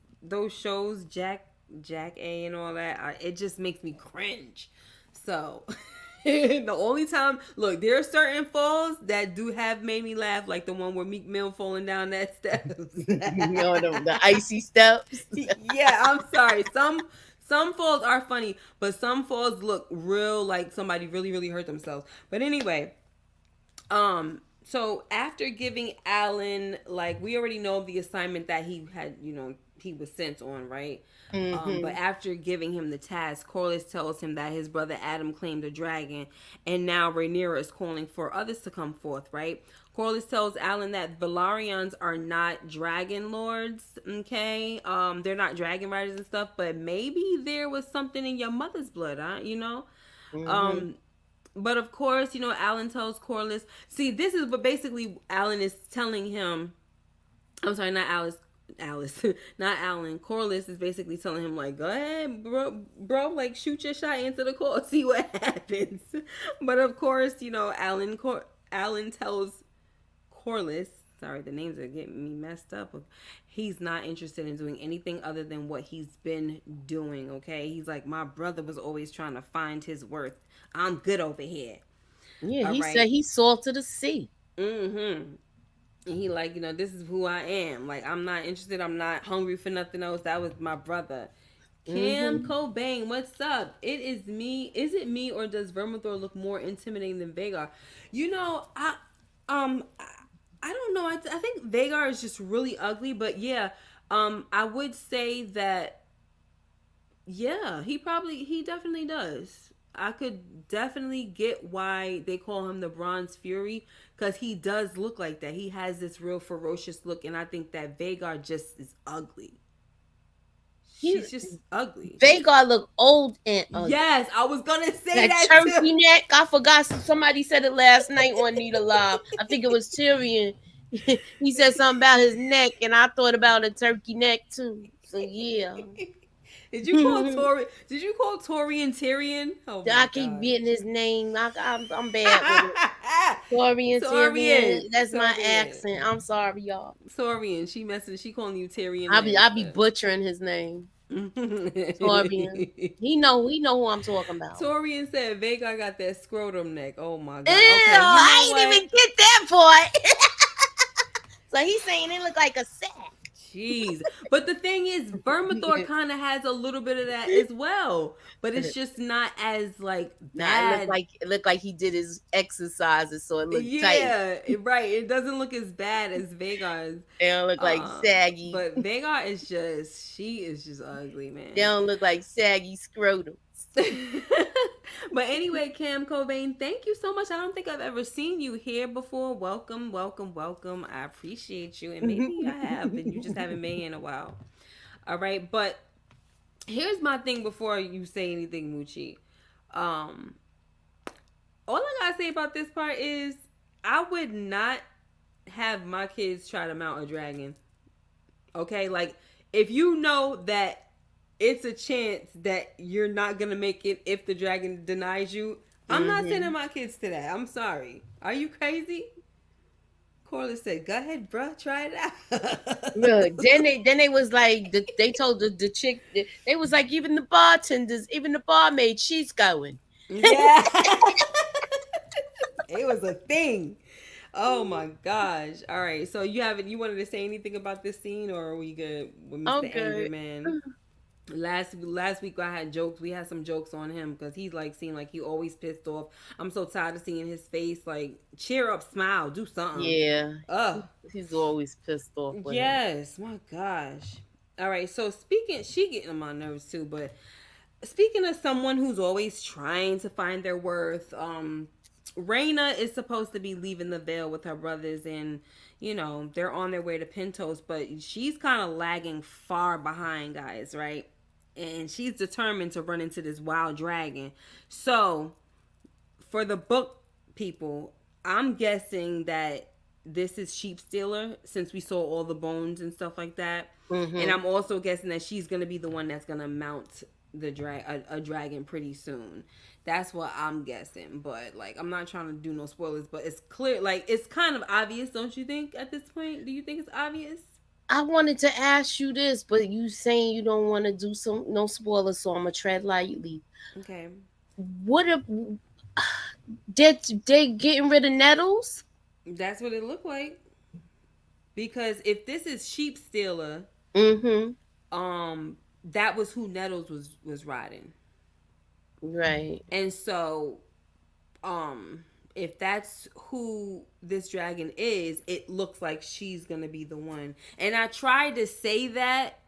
shows, Jack A and all that, it just makes me cringe. So the only time, look, there are certain falls that do have made me laugh, like the one where Meek Mill falling down that steps. The icy steps. Yeah, I'm sorry. Some falls are funny, but some falls look real like somebody really, really hurt themselves. But anyway, so after giving Alan, like, we already know the assignment that he had, he was sent on, right? Mm-hmm. But after giving him the task, Corlys tells him that his brother Adam claimed a dragon, and now Rhaenyra is calling for others to come forth, right? Corlys tells Alan that Velaryons are not dragon lords, okay? They're not dragon riders and stuff, but maybe there was something in your mother's blood, huh? Mm-hmm. But of course, Alan tells Corlys. See, this is what basically Alan is telling him. I'm sorry, not Alice, not Alan. Corlys is basically telling him, like, go ahead, bro, like, shoot your shot into the core, see what happens. But of course, Alan tells Corlys, sorry, the names are getting me messed up. He's not interested in doing anything other than what he's been doing, okay? He's like, my brother was always trying to find his worth. I'm good over here. Yeah, all he said he salt to the sea. Mm-hmm. And he like, this is who I am. Like, I'm not interested. I'm not hungry for nothing else. That was my brother. Cam Cobain, what's up? It is me. Is it me, or does Vermithor look more intimidating than Vhagar? I don't know. I think Vhagar is just really ugly, but yeah, I would say that, yeah, he definitely does. I could definitely get why they call him the Bronze Fury, because he does look like that. He has this real ferocious look, and I think that Vhagar just is ugly. She's just ugly. Vhagar look old and ugly. Yes, I was gonna say that turkey neck. I forgot. Somebody said it last night on Need Alive. I think it was Tyrion. He said something about his neck, and I thought about a turkey neck too. So yeah. Did you call Torian Tyrion? Oh, I keep getting his name. I'm bad with it. Tyrion. That's my accent. I'm sorry, y'all. Torian. She calling you Tyrion. I be butchering his name. Torian. He know who I'm talking about. Torian said Vhagar got that scrotum neck. Oh my god. Ew, okay, I ain't even get that part. So he's saying it look like a sack. Jeez. But the thing is, Vermithor kind of has a little bit of that as well. But it's just not as, like, bad. It looked like he did his exercises, so it looked tight. Yeah, right. It doesn't look as bad as Vhagar's. It don't look like saggy. But Vhagar is she is just ugly, man. They don't look like saggy scrotums. But anyway, Cam Cobain, thank you so much. I don't think I've ever seen you here before. Welcome, welcome, welcome. I appreciate you. And maybe I have, and you just haven't been here in a while. All right. But here's my thing before you say anything, Moochie. Um, all I gotta say about this part is I would not have my kids try to mount a dragon. Okay? Like, if you know that it's a chance that you're not gonna make it if the dragon denies you, I'm not sending my kids to that. I'm sorry. Are you crazy? Corliss said, "Go ahead, bruh, try it out." Look, then they was like, they told the chick, they was like, even the bartenders, even the barmaid, she's going. Yeah, it was a thing. Oh my gosh! All right, so you wanted to say anything about this scene, or are we good with Mr. Okay. Angry Man? Last week I had jokes. We had some jokes on him because he's like seemed like he always pissed off. I'm so tired of seeing his face. Like, cheer up, smile, do something. Yeah. Ugh. He's always pissed off. Yes, my gosh. All right. So she getting on my nerves too. But speaking of someone who's always trying to find their worth, Rhaenyra is supposed to be leaving the Vale with her brothers, and they're on their way to Pentos, but she's kind of lagging far behind, guys, right? And she's determined to run into this wild dragon. So, for the book people, I'm guessing that this is Sheep Stealer, since we saw all the bones and stuff like that. And I'm also guessing that she's gonna be the one that's gonna mount a dragon pretty soon. That's what I'm guessing. But like, I'm not trying to do no spoilers, but it's clear, like, it's kind of obvious, don't you think? At this point, do you think it's obvious? I wanted to ask you this, but you saying you don't want to do no spoilers, so I'm gonna tread lightly. Okay. What if they getting rid of Nettles? That's what it looked like. Because if this is Sheep Stealer, that was who Nettles was riding. Right. And so, if that's who this dragon is, it looks like she's gonna be the one. And I tried to say that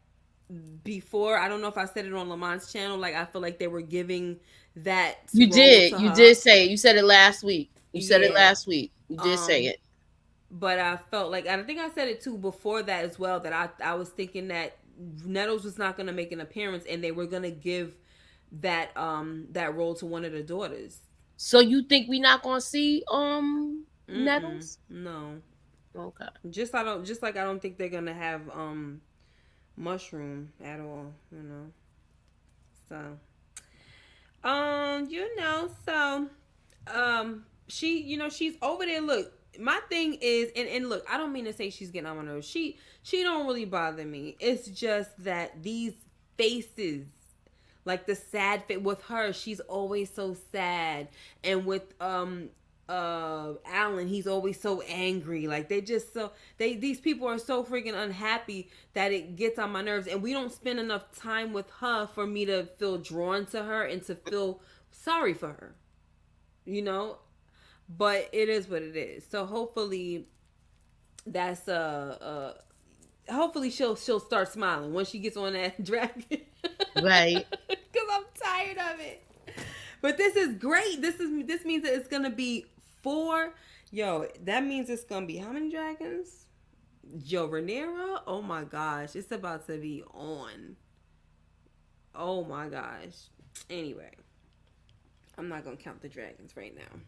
before. I don't know if I said it on Lamont's channel. Like, I feel like they were giving that. You did. You did say it. You said it last week. You said it last week. You did say it. But I felt like, I think I said it too before that as well, that I was thinking that Nettles was not gonna make an appearance, and they were gonna give that role to one of the daughters. So you think we not gonna see Nettles? No. Okay. Just like I don't think they're gonna have Mushroom at all, So she's over there. Look, my thing is, and look, I don't mean to say she's getting on my nerves. She don't really bother me. It's just that these faces, like the sad face with her, she's always so sad, and with Alan, he's always so angry. Like, these people are so freaking unhappy that it gets on my nerves, and we don't spend enough time with her for me to feel drawn to her and to feel sorry for her, but it is what it is. So hopefully that's hopefully she'll start smiling when she gets on that dragon. Right. Because I'm tired of it. But this is great. This means that it's gonna be 4. Yo, that means it's gonna be how many dragons? Yo, Rhaenyra. Oh my gosh, it's about to be on. Oh my gosh. Anyway, I'm not gonna count the dragons right now.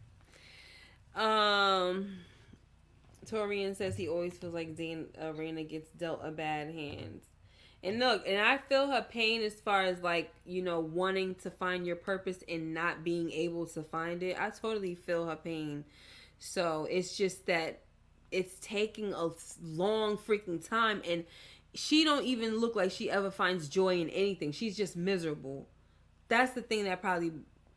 Torian says he always feels like Rhaenyra gets dealt a bad hand. And look, and I feel her pain as far as, like, wanting to find your purpose and not being able to find it. I totally feel her pain. So it's just that it's taking a long freaking time, and she don't even look like she ever finds joy in anything. She's just miserable. That's the thing that probably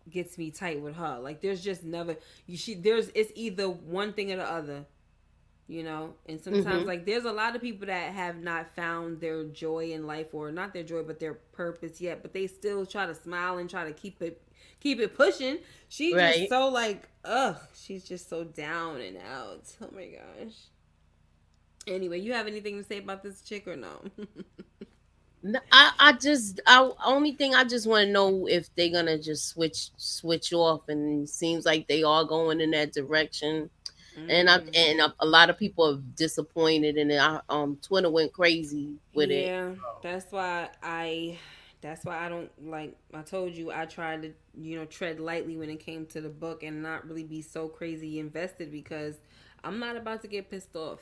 gets me tight with her. Like, there's just never it's either one thing or the other. And sometimes like there's a lot of people that have not found their joy in life, or not their joy but their purpose yet, but they still try to smile and try to keep it pushing. She's just so like, she's just so down and out. Oh my gosh. Anyway, you have anything to say about this chick or no? I only thing I just want to know if they're gonna just switch off, and it seems like they are going in that direction. A lot of people are disappointed, and Twitter went crazy with it. Yeah, that's why I don't like. I told you I tried to tread lightly when it came to the book and not really be so crazy invested because I'm not about to get pissed off.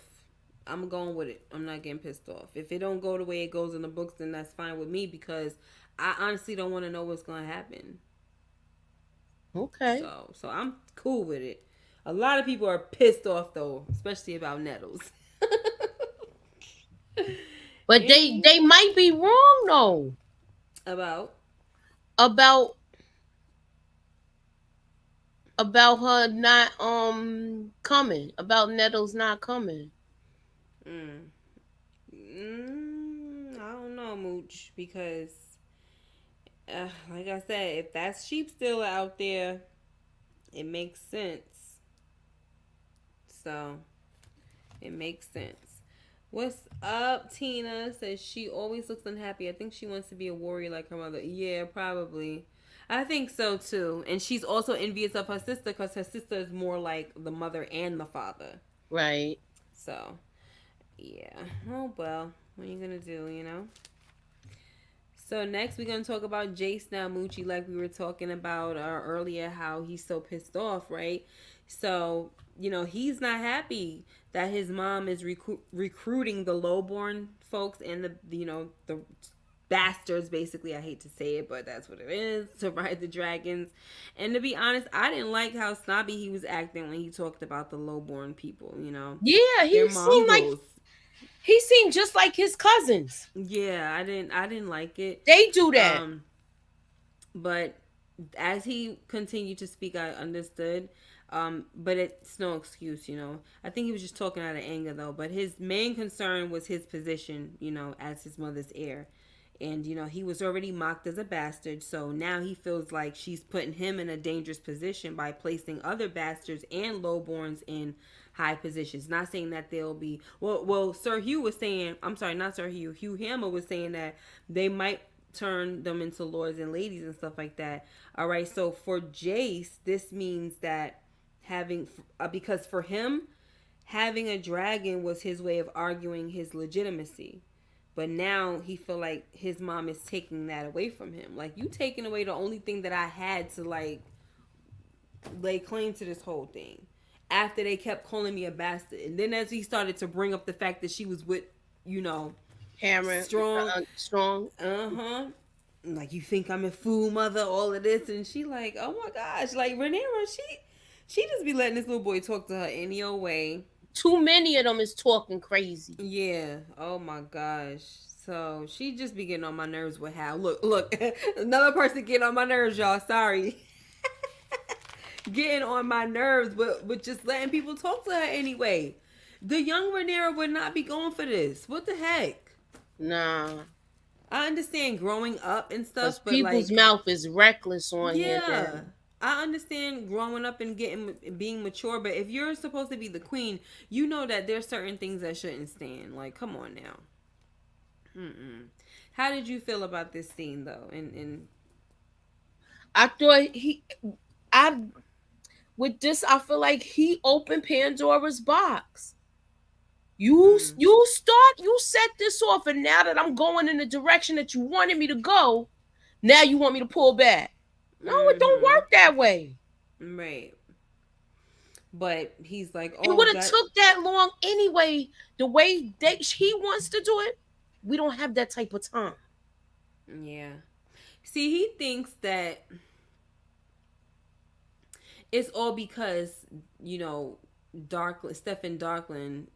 I'm going with it. I'm not getting pissed off. If it don't go the way it goes in the books, then that's fine with me because I honestly don't want to know what's going to happen. Okay. So I'm cool with it. A lot of people are pissed off though, especially about Nettles. But they might be wrong though. About about about her not coming, about Nettles not coming. I don't know, Mooch, because like I said, if that sheep still out there, it makes sense. So it makes sense. What's up, Tina? Says she always looks unhappy. I think she wants to be a warrior like her mother. Yeah, probably. I think so too. And she's also envious of her sister because her sister is more like the mother and the father. Right. So, yeah. Oh, well. What are you going to do, you know? So next we're going to talk about Jace now, Moochie, like we were talking about earlier, how he's so pissed off, right? So, he's not happy that his mom is recruiting the lowborn folks and the bastards, basically. I hate to say it, but that's what it is, to ride the dragons. And to be honest, I didn't like how snobby he was acting when he talked about the lowborn people, Yeah, he seemed like he seemed just like his cousins. Yeah, I didn't like it. They do that. But as he continued to speak, I understood. But it's no excuse, I think he was just talking out of anger though. But his main concern was his position, as his mother's heir. And, he was already mocked as a bastard. So now he feels like she's putting him in a dangerous position by placing other bastards and lowborns in high positions. Not saying that they'll be well Sir Hugh was saying, I'm sorry, not Sir Hugh, Hugh Hammer was saying that they might turn them into lords and ladies and stuff like that. All right, so for Jace, this means that because for him, having a dragon was his way of arguing his legitimacy. But now he feel like his mom is taking that away from him. Like, you taking away the only thing that I had to like lay claim to this whole thing. After they kept calling me a bastard. And then as he started to bring up the fact that she was with, Hammer. Strong. Like, you think I'm a fool, mother, all of this. And she like, oh my gosh. Like, Rhaenyra, she just be letting this little boy talk to her any old way. Too many of them is talking crazy. Yeah. Oh my gosh. So she just be getting on my nerves with how. Look. Another person getting on my nerves, y'all. Sorry. Getting on my nerves, but just letting people talk to her anyway. The young Rhaenyra would not be going for this. What the heck? Nah. I understand growing up and stuff, but people's mouth is reckless on here. Yeah. I understand growing up and being mature, but if you're supposed to be the queen, you know that there's certain things that shouldn't stand. Like, come on now. How did you feel about this scene though? And I thought with this, I feel like he opened Pandora's box. You set this off, and now that I'm going in the direction that you wanted me to go, now you want me to pull back. No, it don't work that way. Right. But he's like, it would have took that long anyway. The way he wants to do it, we don't have that type of time. Yeah. See, he thinks that it's all because, Stephen Darkland,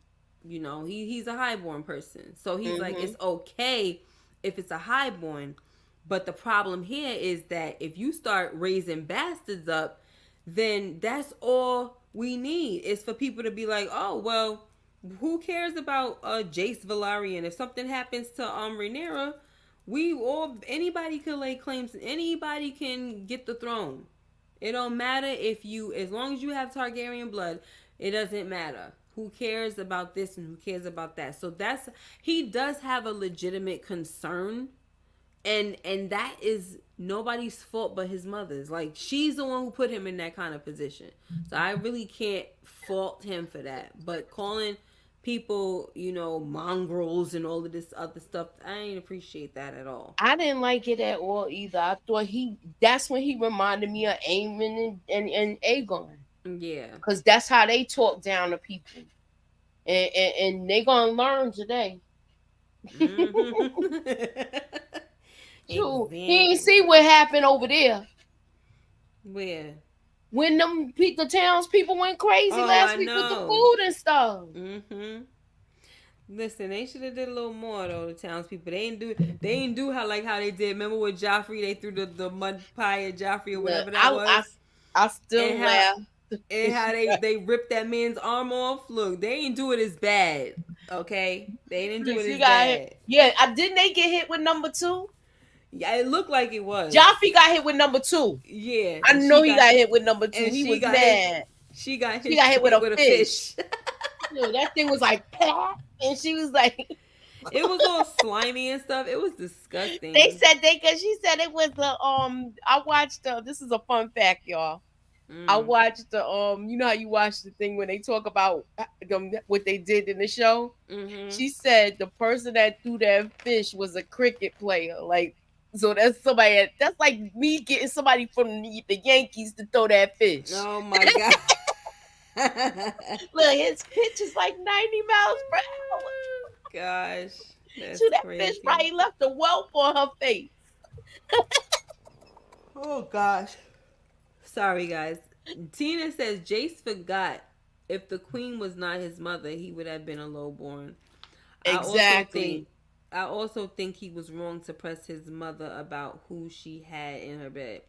he's a highborn person. So he's like, it's okay if it's a highborn. But the problem here is that if you start raising bastards up, then that's all we need is for people to be like, oh, well, who cares about Jace Velaryon? If something happens to Rhaenyra, anybody could lay claims. Anybody can get the throne. It don't matter as long as you have Targaryen blood, it doesn't matter. who cares about this and who cares about that. So he does have a legitimate concern, and that is nobody's fault but his mother's. Like, she's the one who put him in that kind of position. So I really can't fault him for that. But calling people, mongrels and all of this other stuff, I ain't appreciate that at all. I didn't like it at all either. I thought that's when he reminded me of Aemon and Aegon. Yeah. Because that's how they talk down to people. And they gonna learn today. Exactly. He ain't see what happened over there. Where? When the townspeople went crazy last week with the food and stuff. Listen, they should have did a little more though. The townspeople, they didn't do how they did. Remember with Joffrey, they threw the mud pie at Joffrey or whatever that was. I still laugh. And how they ripped that man's arm off. Look, they ain't do it as bad. Okay, they didn't do it as bad. Yeah, didn't they get hit with number 2? Yeah, it looked like it was. Joffrey got hit with number 2. Yeah, I know he got hit with number 2. He was mad. She got hit with a fish. Yo, that thing was like, and she was like, it was all slimy and stuff. It was disgusting. They said because she said it was I watched this is a fun fact, y'all. I watched the you know how you watch the thing when they talk about what they did in the show. She said the person that threw that fish was a cricket player. Like, so that's somebody that's like me getting somebody from the Yankees to throw that fish. Oh my god. Look, his pitch is like 90 miles per hour. Gosh, that's so that crazy. fish probably left a whelp on her face. Oh gosh. Sorry, guys. Tina says Jace forgot if the queen was not his mother, he would have been a lowborn. Exactly. I also think he was wrong to press his mother about who she had in her bed.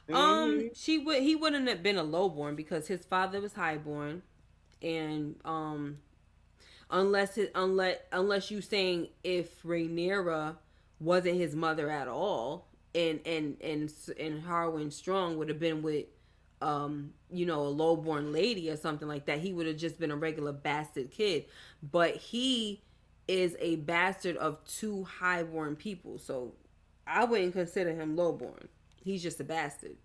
He wouldn't have been a lowborn because his father was highborn, and unless you saying if Rhaenyra wasn't his mother at all, and Harwin Strong would have been with a lowborn lady or something like that, he would have just been a regular bastard kid. But he is a bastard of 2 highborn people, so I wouldn't consider him lowborn. He's just a bastard,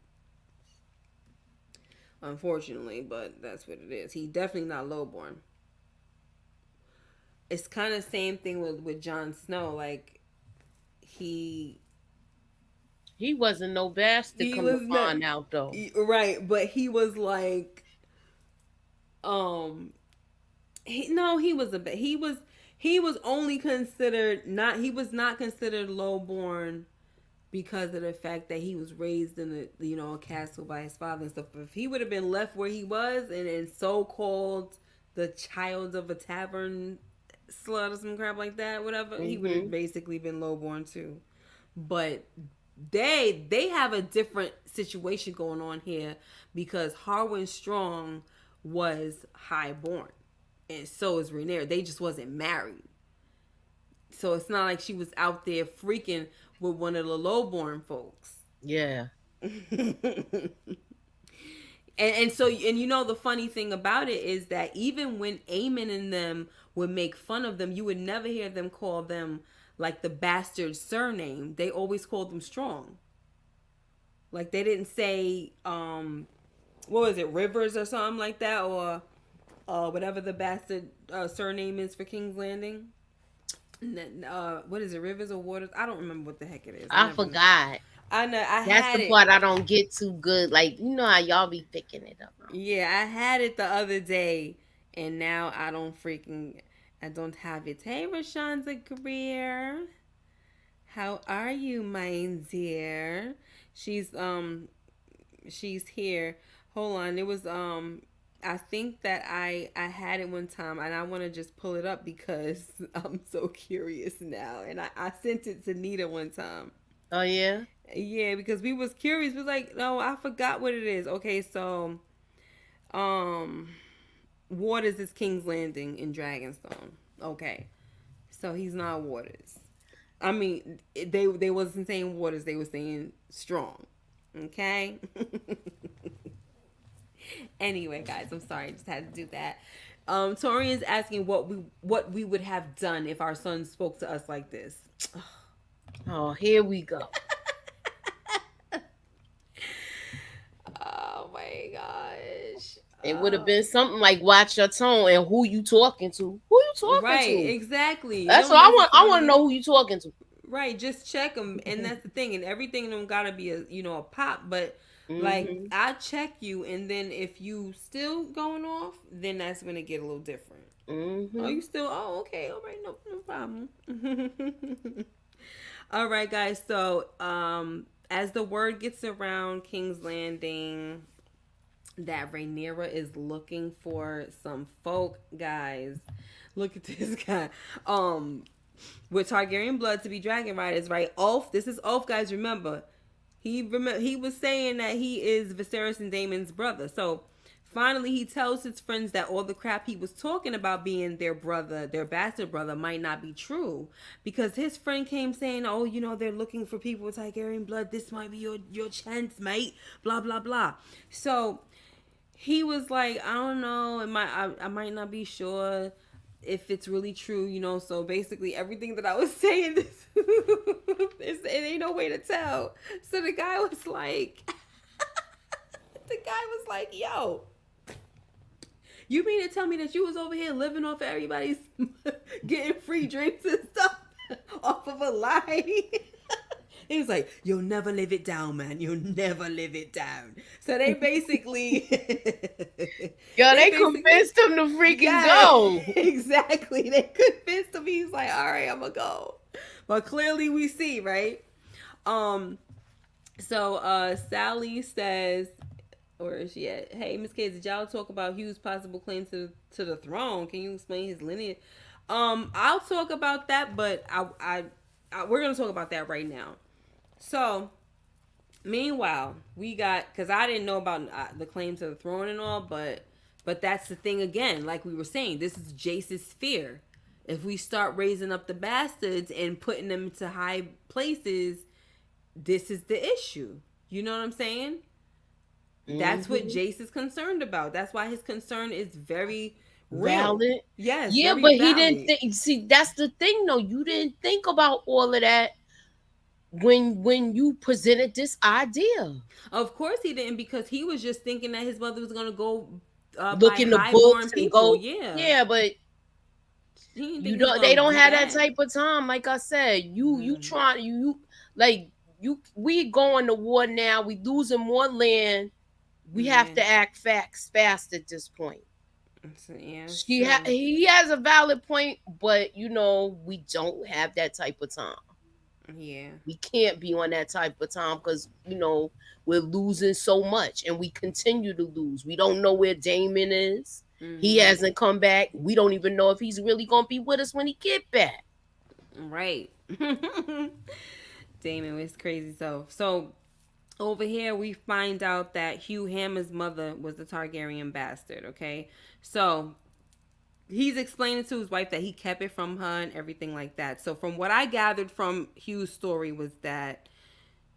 unfortunately, but that's what it is. He's definitely not lowborn. It's kind of same thing with Jon Snow. Like, he wasn't no bastard. Come to find out though, right? But he was like, he was only considered he was not considered lowborn because of the fact that he was raised in a castle by his father and stuff. But if he would have been left where he was and so-called the child of a tavern slut or some crap like that, whatever, he would have basically been lowborn too. But they have a different situation going on here because Harwin Strong was highborn, and so is Rhaenyra. They just wasn't married, so it's not like she was out there freaking with one of the lowborn folks. Yeah. And so the funny thing about it is that even when Aemon and them would make fun of them, you would never hear them call them like the bastard surname. They always called them Strong. Like, they didn't say what was it, Rivers or something like that, or whatever the bastard surname is for King's Landing. What is it, Rivers or Waters? I don't remember what the heck it is. I forgot. Know. I know. That's the part I don't get too good. Like, you know how y'all be picking it up. Yeah, I had it the other day, and now I don't have it. Hey, Rashanza Greer. How are you, my dear? She's here. Hold on. It was I think that I had it one time, and I want to just pull it up because I'm so curious now. And I sent it to Nita one time. Oh, yeah? Yeah, because we was curious. We was like, no, I forgot what it is. Okay, so Waters is King's Landing in Dragonstone. Okay. So he's not Waters. I mean, they wasn't saying Waters, they were saying Strong. Okay? Anyway, guys, I'm sorry, I just had to do that. Tori is asking what we would have done if our son spoke to us like this. Oh, here we go. Oh my gosh. It would have been something like watch your tone and who you talking to. Who you talking right, to? Exactly. That's what I want. I want to know who you talking to. Right, just check them, and that's the thing. And everything in them gotta be a pop. But like I check you, and then if you still going off, then that's when it get a little different. Oh, you still? Oh, okay, all right, no problem. All right, guys. So as the word gets around King's Landing that Rhaenyra is looking for some folk, guys. Look at this guy. With Targaryen blood to be dragon riders, right? Ulf, this is Ulf, guys. Remember, he was saying that he is Viserys and Daemon's brother. So finally, he tells his friends that all the crap he was talking about being their brother, their bastard brother, might not be true, because his friend came saying, "Oh, they're looking for people with Targaryen blood. This might be your chance, mate." Blah blah blah. So he was like, "I don't know. I might not be sure if it's really true, so basically everything that I was saying, it ain't no way to tell." So the guy was like, "Yo, you mean to tell me that you was over here living off of everybody's getting free drinks and stuff off of a lie?" He was like, "You'll never live it down, man. You'll never live it down." So they basically... they convinced him to freaking go. Exactly. They convinced him. He's like, "All right, I'm going to go." But clearly we see, right? So Sally says, where is she at? "Hey, Miss K, did y'all talk about Hugh's possible claim to the throne? Can you explain his lineage?" I'll talk about that, but we're going to talk about that right now. So, meanwhile, we got, because I didn't know about the claim to the throne and all, but that's the thing again. Like we were saying, this is Jace's fear. If we start raising up the bastards and putting them to high places, this is the issue. You know what I'm saying? That's what Jace is concerned about. That's why his concern is very real. Valid. Yes. Yeah, but valid. He didn't think. See, that's the thing, though. You didn't think about all of that when you presented this idea. Of course he didn't, because he was just thinking that his mother was going to go look in the books and go. Yeah, but they don't have that type of time. Like I said, we going to war now. We losing more land. We have to act fast at this point. So, yeah, he has a valid point, but we don't have that type of time. Yeah, we can't be on that type of time because we're losing so much, and we continue to lose. We don't know where Daemon is. He hasn't come back. We don't even know if he's really gonna be with us when he get back. Right. Daemon was crazy. So over here we find out that Hugh Hammer's mother was a Targaryen bastard. Okay, so he's explaining to his wife that he kept it from her and everything like that. So from what I gathered from Hugh's story was that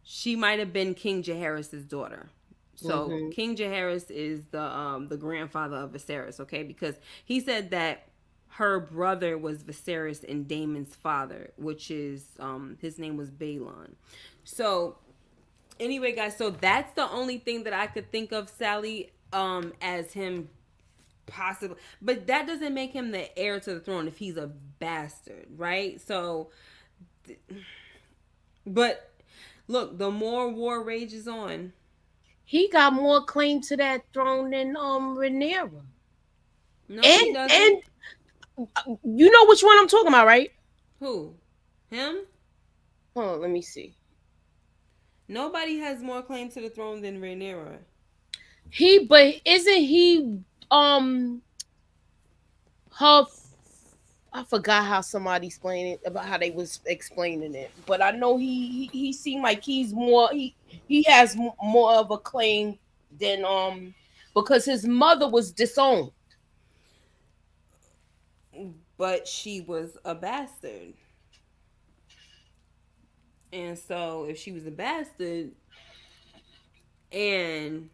she might have been King Jaehaerys' daughter. So King Jaehaerys is the grandfather of Viserys, okay? Because he said that her brother was Viserys and Daemon's father, which is his name was Balon. So anyway, guys, so that's the only thing that I could think of, Sally, as him possible, but that doesn't make him the heir to the throne if he's a bastard, right? So, but look, the more war rages on, he got more claim to that throne than Rhaenyra. No, he doesn't. And you know which one I'm talking about, right? Who? Him? Hold on, let me see. Nobody has more claim to the throne than Rhaenyra. But isn't he her? I forgot how somebody explained it, about how they was explaining it, but I know he seemed like he's more, he has more of a claim than because his mother was disowned, but she was a bastard, and so if she was a bastard, and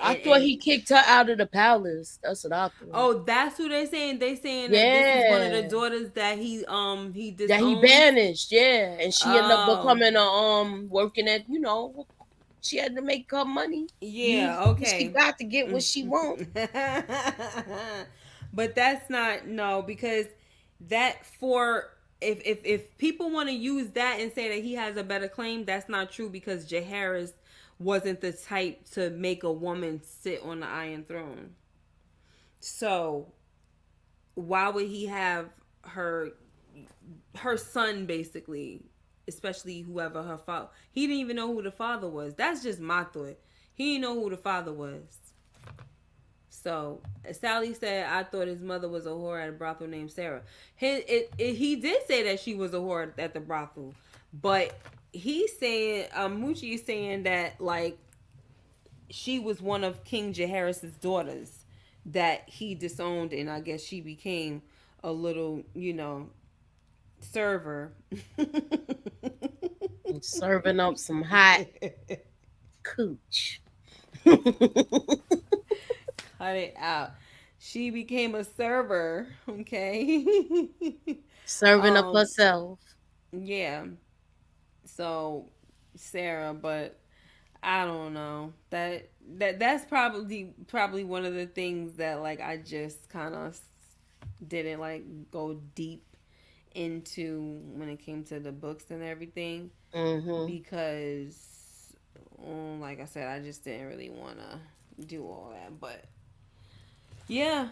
I thought he kicked her out of the palace. That's what I thought. Oh, that's who they're saying. They saying that this is one of the Yeah. daughters that he That he disowned. banished, yeah. And she ended up Oh, becoming a working at, she had to make her money. Use yeah, what she okay. got to get what she want. But that's not, no, because that for if people want to use that and say that he has a better claim, that's not true, because Jaehaerys wasn't the type to make a woman sit on the Iron Throne. So why would he have her her son basically, especially whoever her father? He didn't even know who the father was. That's just my thought. He didn't know who the father was. So Sally said, "I thought his mother was a whore at a brothel named Sarah." He did say that she was a whore at the brothel, but he's saying, Moochie is saying that like she was one of King Jaehaerys' daughters that he disowned, and I guess she became a little, server. Serving up some hot cooch. Cut it out. She became a server, okay? Serving up herself. Yeah. So Sarah, but I don't know. That's probably one of the things that like I just kind of didn't like go deep into when it came to the books and everything, because like I said, I just didn't really want to do all that. But yeah,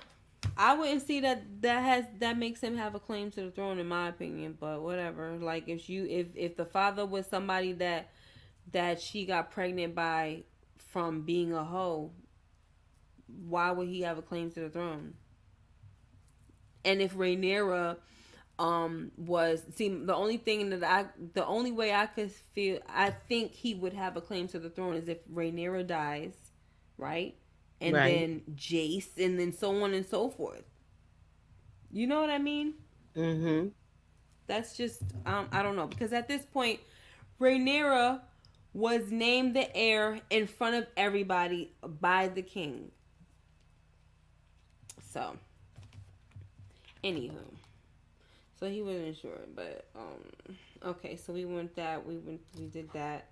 I wouldn't see that makes him have a claim to the throne, in my opinion. But whatever. Like if the father was somebody that she got pregnant by from being a hoe, why would he have a claim to the throne? And if Rhaenyra was, see, the only way I could feel, I think he would have a claim to the throne is if Rhaenyra dies, right? And then Jace, and then so on and so forth. You know what I mean? That's just I don't know, because at this point Rhaenyra was named the heir in front of everybody by the king. So anywho, so he wasn't sure, but okay, so we did that.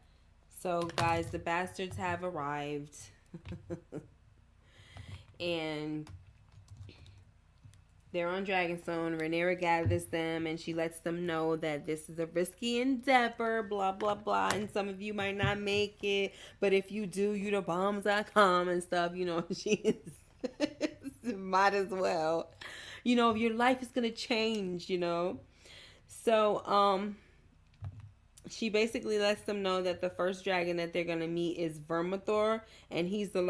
So guys, the bastards have arrived. And they're on Dragonstone. Rhaenyra gathers them and she lets them know that this is a risky endeavor, blah, blah, blah. And some of you might not make it, but if you do, the bombs are come and stuff. She might as well. Your life is going to change, So, she basically lets them know that the first dragon that they're going to meet is Vermithor, and he's the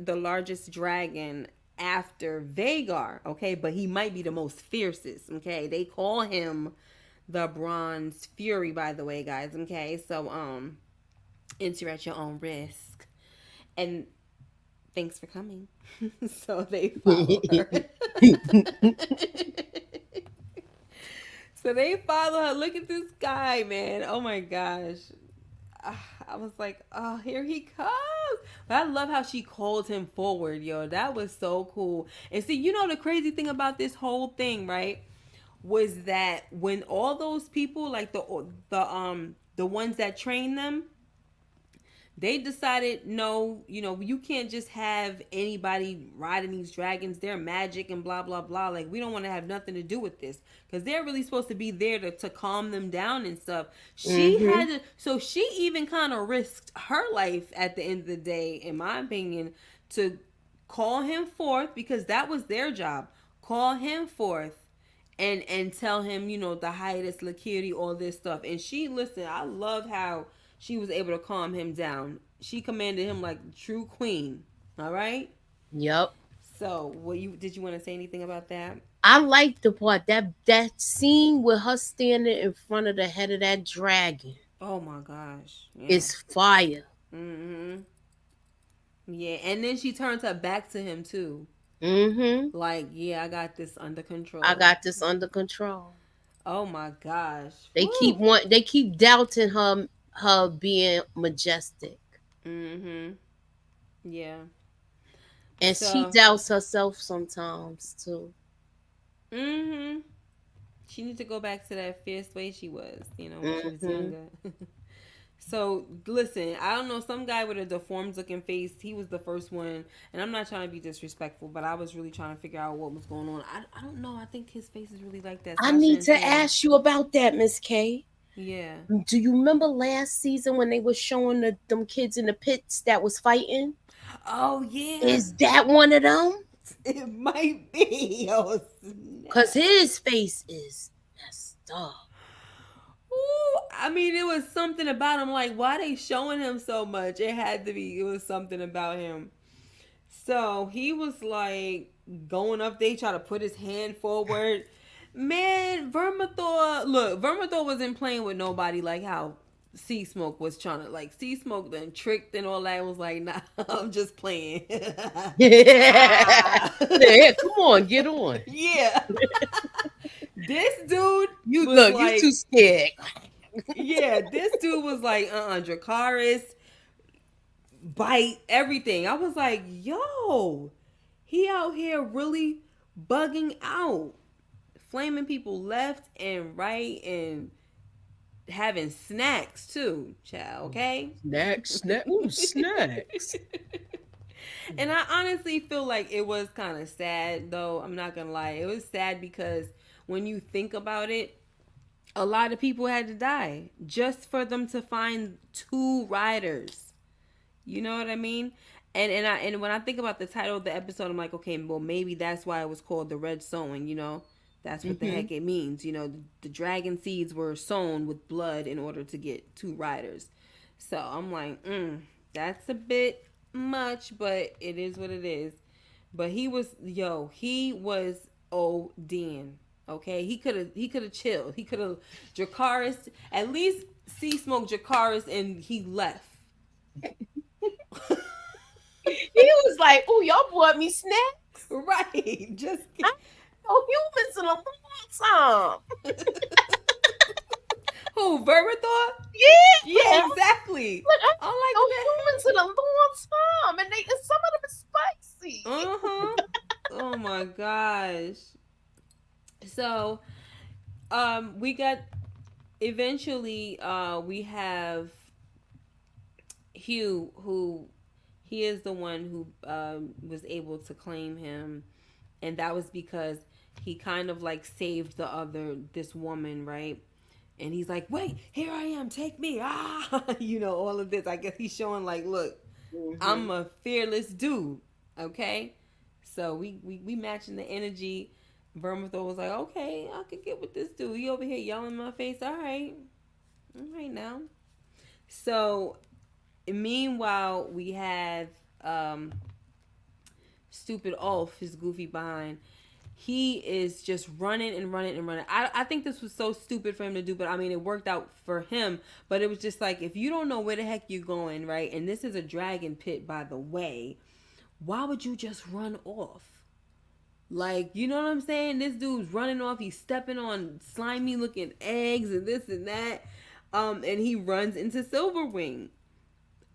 largest dragon after Vhagar, okay? But he might be the most fiercest, okay? They call him the Bronze Fury, by the way, guys, okay? So, enter at your own risk. And thanks for coming. So they follow her. So they follow her. Look at this guy, man. Oh my gosh. I was like, oh, here he comes. But I love how she called him forward, yo. That was so cool. And see, the crazy thing about this whole thing, right, was that when all those people, like the ones that train them, they decided, no, you can't just have anybody riding these dragons. They're magic and blah, blah, blah. Like, we don't want to have nothing to do with this, because they're really supposed to be there to calm them down and stuff. She had to, so she even kind of risked her life at the end of the day, in my opinion, to call him forth, because that was their job. Call him forth and tell him, the hiatus, Lakiri, all this stuff. And she, listen, I love how she was able to calm him down. She commanded him like true queen. All right? Yep. So, did you want to say anything about that? I like the part that scene with her standing in front of the head of that dragon. Oh my gosh. Yeah. It's fire. Yeah, and then she turns her back to him too. Like, yeah, I got this under control. I got this under control. Oh my gosh. They keep doubting her being majestic. Yeah. And she doubts herself sometimes too. Mm-hmm. She needs to go back to that fierce way she was, when she was Mm-hmm. younger. So listen, I don't know, some guy with a deformed looking face, he was the first one, and I'm not trying to be disrespectful, but I was really trying to figure out what was going on. I don't know, I think his face is really like that, so I I need shouldn't to say anything. ask you about that, Miss K. Yeah. Do you remember last season when they were showing them kids in the pits that was fighting? Oh yeah. Is that one of them? It might be. Oh Cause snap. his face is messed up. Ooh, I mean, it was something about him. Like, why they showing him so much? It had to be. It was something about him. So he was like going up. They try to put his hand forward. Man, Vermithor. Look, Vermithor wasn't playing with nobody like how Sea Smoke was trying to. Like Sea Smoke then tricked and all that. Was like, nah, I'm just playing. Yeah. Ah. Yeah, come on, get on. Yeah. This dude You was look, you too like, scared. yeah, this dude was like, Dracarys, bite, everything. I was like, yo, he out here really bugging out, flaming people left and right, and having snacks too, child, okay? Snacks. And I honestly feel like it was kind of sad, though. I'm not gonna lie. It was sad because when you think about it, a lot of people had to die just for them to find two riders. You know what I mean? And when I think about the title of the episode, I'm like, okay, well maybe that's why it was called the Red Sowing. That's what the Mm-hmm. heck it means. The dragon seeds were sown with blood in order to get two riders. So I'm like, that's a bit much, but it is what it is. But he was ODing. Okay, he could have chilled. He could have Dracarys, at least Sea Smoke Dracarys, and he left. He was like, "Oh, y'all bought me snacks. Right. Just I know humans in a long time. who, Vermithor? Yeah, Yeah, exactly. look, I I know like humans in a long time, and some of them is spicy." that. Uh-huh. Oh my gosh. So, we got eventually we have Hugh, who he is the one who was able to claim him, and that was because he kind of like saved this woman, right? And he's like, wait, here I am, take me, all of this. I guess he's showing like, look, Mm-hmm. I'm a fearless dude, okay? So we matching the energy. Vermithor was like, okay, I could get with this dude. He over here yelling in my face. All right now. So meanwhile, we have stupid Ulf, his goofy behind. He is just running and running and running. I think this was so stupid for him to do, but I mean, it worked out for him. But it was just like, if you don't know where the heck you're going, right? And this is a dragon pit, by the way, why would you just run off? Like, you know what I'm saying? This dude's running off. He's stepping on slimy looking eggs and this and that. And he runs into Silverwing,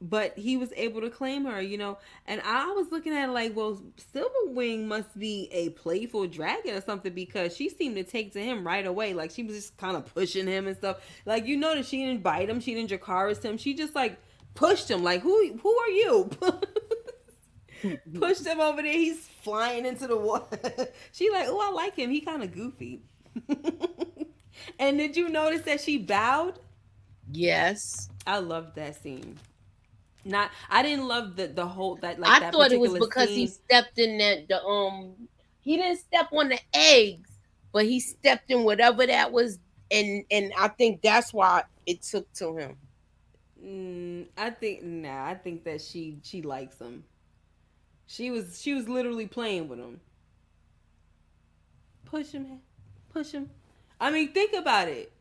but he was able to claim her. And I was looking at it like, well, Silverwing must be a playful dragon or something, because she seemed to take to him right away. Like, she was just kind of pushing him and stuff. Like, that she didn't bite him, she didn't Dracarys him, she just like pushed him. Like, who are you? Pushed him over there. He's flying into the water. She like, oh, I like him, he kind of goofy. And did you notice that she bowed? Yes. I loved that scene. Not, I didn't love the whole I that thought it was particular because he scene. stepped in he didn't step on the eggs, but he stepped in whatever that was, and I think that's why it took to him. I think that she likes him. She was literally playing with him. Push him, push him. I mean, think about it.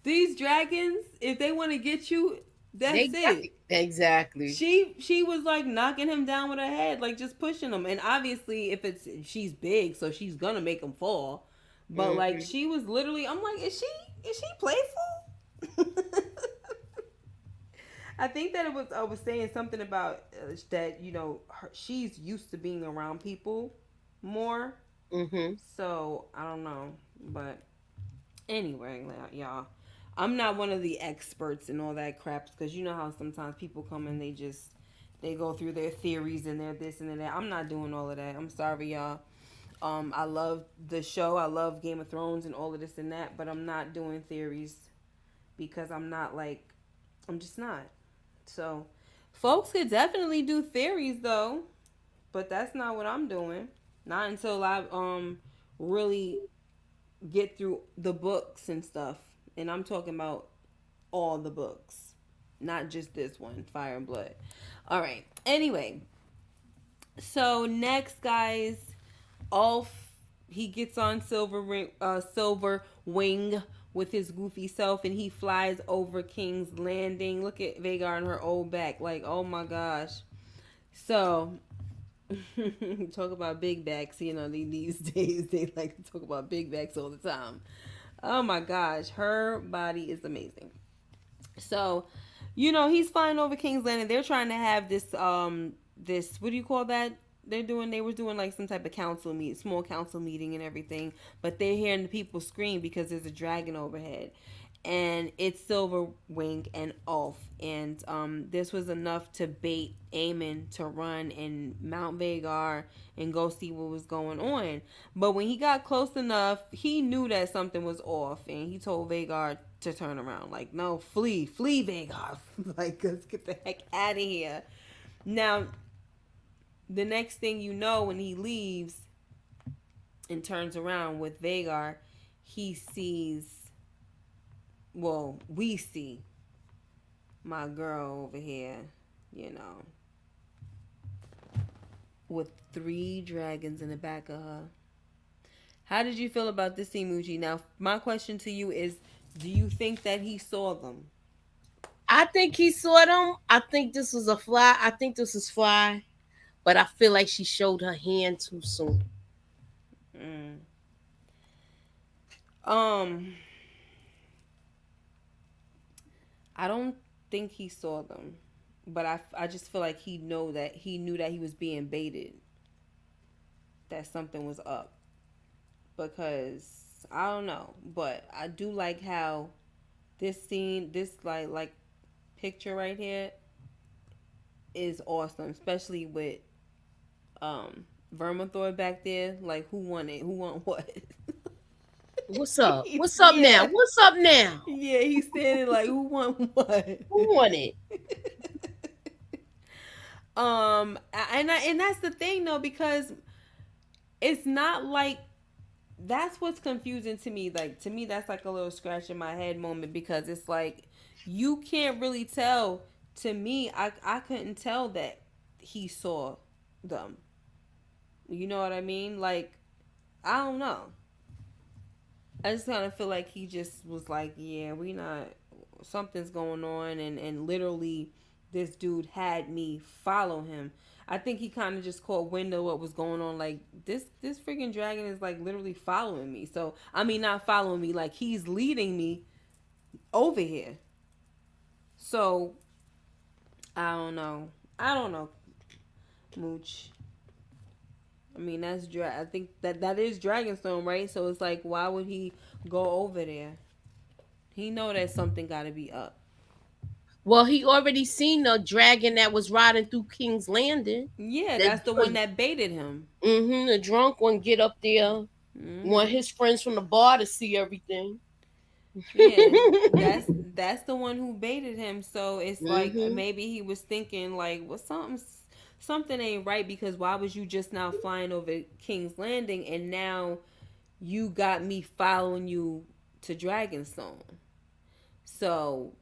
These dragons, if they want to get you, that's it. Exactly. She was like knocking him down with her head, like just pushing him. And obviously, she's big, so she's gonna make him fall. But like, she was literally, I'm like, is she playful? I think that I was saying something about that. She's used to being around people more. So I don't know, but anyway, y'all, I'm not one of the experts in all that crap because you know how sometimes people come and they go through their theories and their this and that. I'm not doing all of that. I'm sorry, y'all. I love the show. I love Game of Thrones and all of this and that, but I'm not doing theories because I'm just not. So, folks could definitely do theories though, but that's not what I'm doing. Not until I really get through the books and stuff. And I'm talking about all the books, not just this one, Fire and Blood. All right. Anyway, so next, guys, Ulf, he gets on Silver Wing with his goofy self, and he flies over King's Landing. Look at Vhagar and her old back, like, oh my gosh. So talk about big backs. These days they like to talk about big backs all the time. Oh my gosh, her body is amazing. So, he's flying over King's Landing. They're trying to have this what do you call that? They were doing like some type of small council meeting and everything, but they're hearing the people scream because there's a dragon overhead. And it's Silverwing and Ulf. And this was enough to bait Aemon to run and mount Vhagar and go see what was going on. But when he got close enough, he knew that something was off, and he told Vhagar to turn around. Like, no, flee, Vhagar. Like, let's get the heck out of here. Now, the next thing you know, when he leaves and turns around with Vhagar, he sees... Well, we see my girl over here, with 3 dragons in the back of her. How did you feel about this emoji? Now, my question to you is, do you think that he saw them? I think he saw them. I think this was a fly. I think this is fly. But I feel like she showed her hand too soon. I don't think he saw them, but I just feel like he knew that he was being baited, that something was up, because I don't know, but I do like how this scene, this like picture right here is awesome, especially with Vermithor back there. Like, who won it? Who won what? What's up? What's up now? What's up now? Yeah, he's standing like, who won what? Who won it? And that's the thing though, because it's not like, that's what's confusing to me. Like, to me, that's like a little scratch in my head moment, because it's like, you can't really tell. To me, I couldn't tell that he saw them. You know what I mean? Like, I don't know. I just kind of feel like he just was like, yeah, something's going on. And literally, this dude had me follow him. I think he kind of just caught wind of what was going on. Like, this freaking dragon is like literally following me. So, I mean, not following me, like he's leading me over here. So, I don't know, Mooch. I mean, I think that is dragonstone, right? So it's like, why would he go over there? He know that something got to be up. Well, he already seen the dragon that was riding through King's Landing. Yeah, that's the one that baited him. The drunk one get up there. Want his friends from the bar to see everything. Yeah, that's the one who baited him. So it's like, maybe he was thinking like, well, something ain't right, because why was you just now flying over King's Landing and now you got me following you to Dragonstone? So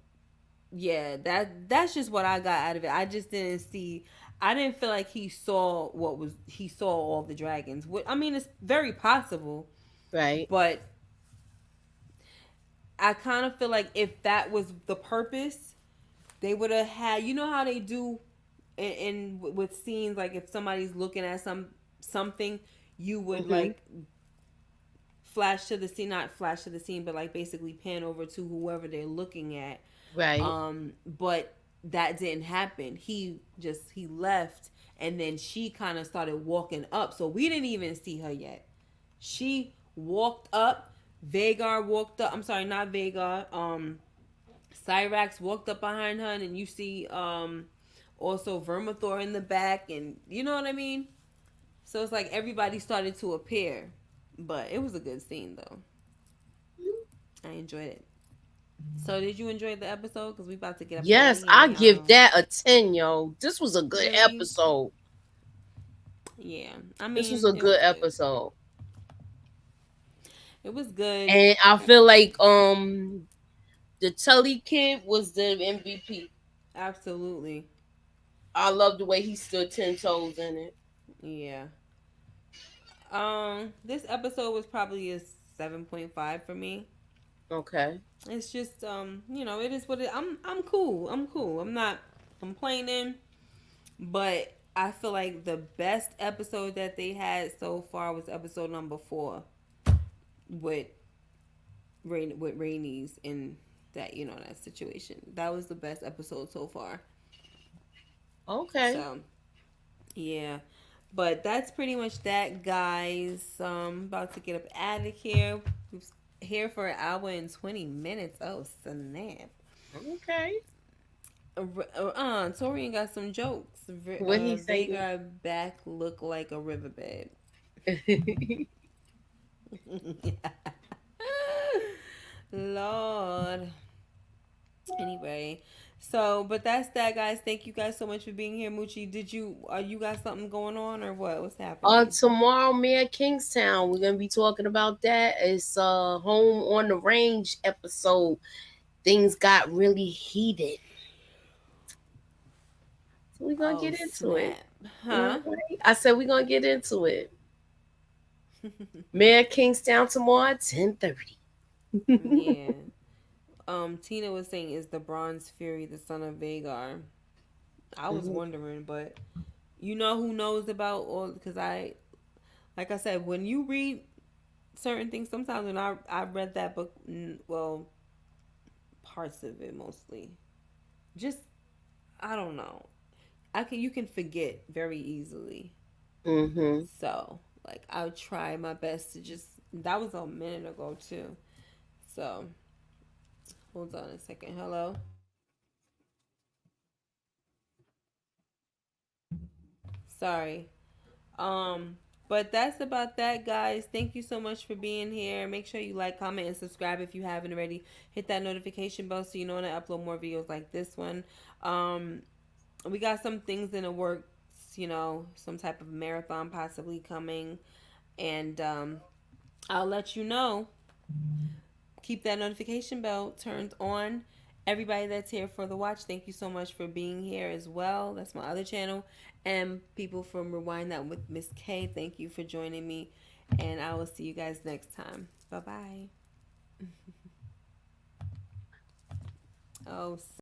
yeah, that's just what I got out of it. I didn't feel like he saw all the dragons. I mean, it's very possible, right? But I kind of feel like if that was the purpose, they would have had, you know how they do in with scenes, like if somebody's looking at something, you would like flash to the scene, not flash to the scene, but like basically pan over to whoever they're looking at. Right. But that didn't happen. He left, and then she kind of started walking up. So we didn't even see her yet. She walked up. Vagar walked up. I'm sorry, not Vagar. Cyrax walked up behind her, and you see also Vermithor in the back, and you know what I mean. So it's like everybody started to appear, but it was a good scene though. I enjoyed it. So did you enjoy the episode? Because we about to get up out of Yes, I here. give that a 10, yo. This was a good Really? episode. Yeah. This was I a mean, it good was good. episode. It was good. And I feel like the Tully kid was the MVP. Absolutely. I love the way he stood 10 toes in it. Yeah. This episode was probably a 7.5 for me. Okay. It's just it is what it. I'm cool. I'm cool. I'm not complaining, but I feel like the best episode that they had so far was episode number 4 with Rhaenys in that that situation. That was the best episode so far. Okay. So yeah, but that's pretty much that, guys. About to get up out of here. We're here for an hour and 20 minutes. Oh snap! Okay. Torian got some jokes. What he say? Vhagar back look like a riverbed. Lord. Anyway, so but that's that, guys. Thank you guys so much for being here. Moochie, you got something going on or what? What's happening? Tomorrow, Mayor Kingstown, we're gonna be talking about that. It's Home on the Range episode. Things got really heated. So we're gonna get into Snap. it. Huh? Right. I said we're gonna get into it. Mayor Kingstown tomorrow at 10:30. Yeah. Tina was saying, is the Bronze Fury the son of Vhagar? I was wondering, but you know who knows about all, because like I said, when you read certain things, sometimes when I read that book, well, parts of it mostly, just I don't know. You can forget very easily. Mm-hmm. So like I'll try my best to just. That was a minute ago too. So hold on a second. Hello. Sorry. But that's about that, guys. Thank you so much for being here. Make sure you like, comment, and subscribe if you haven't already. Hit that notification bell so you know when I upload more videos like this one. We got some things in the works, some type of marathon possibly coming, and I'll let you know. Keep that notification bell turned on. Everybody that's here for the watch, thank you so much for being here as well. That's my other channel. And people from Rewind That with Miss K, thank you for joining me. And I will see you guys next time. Bye bye. Oh,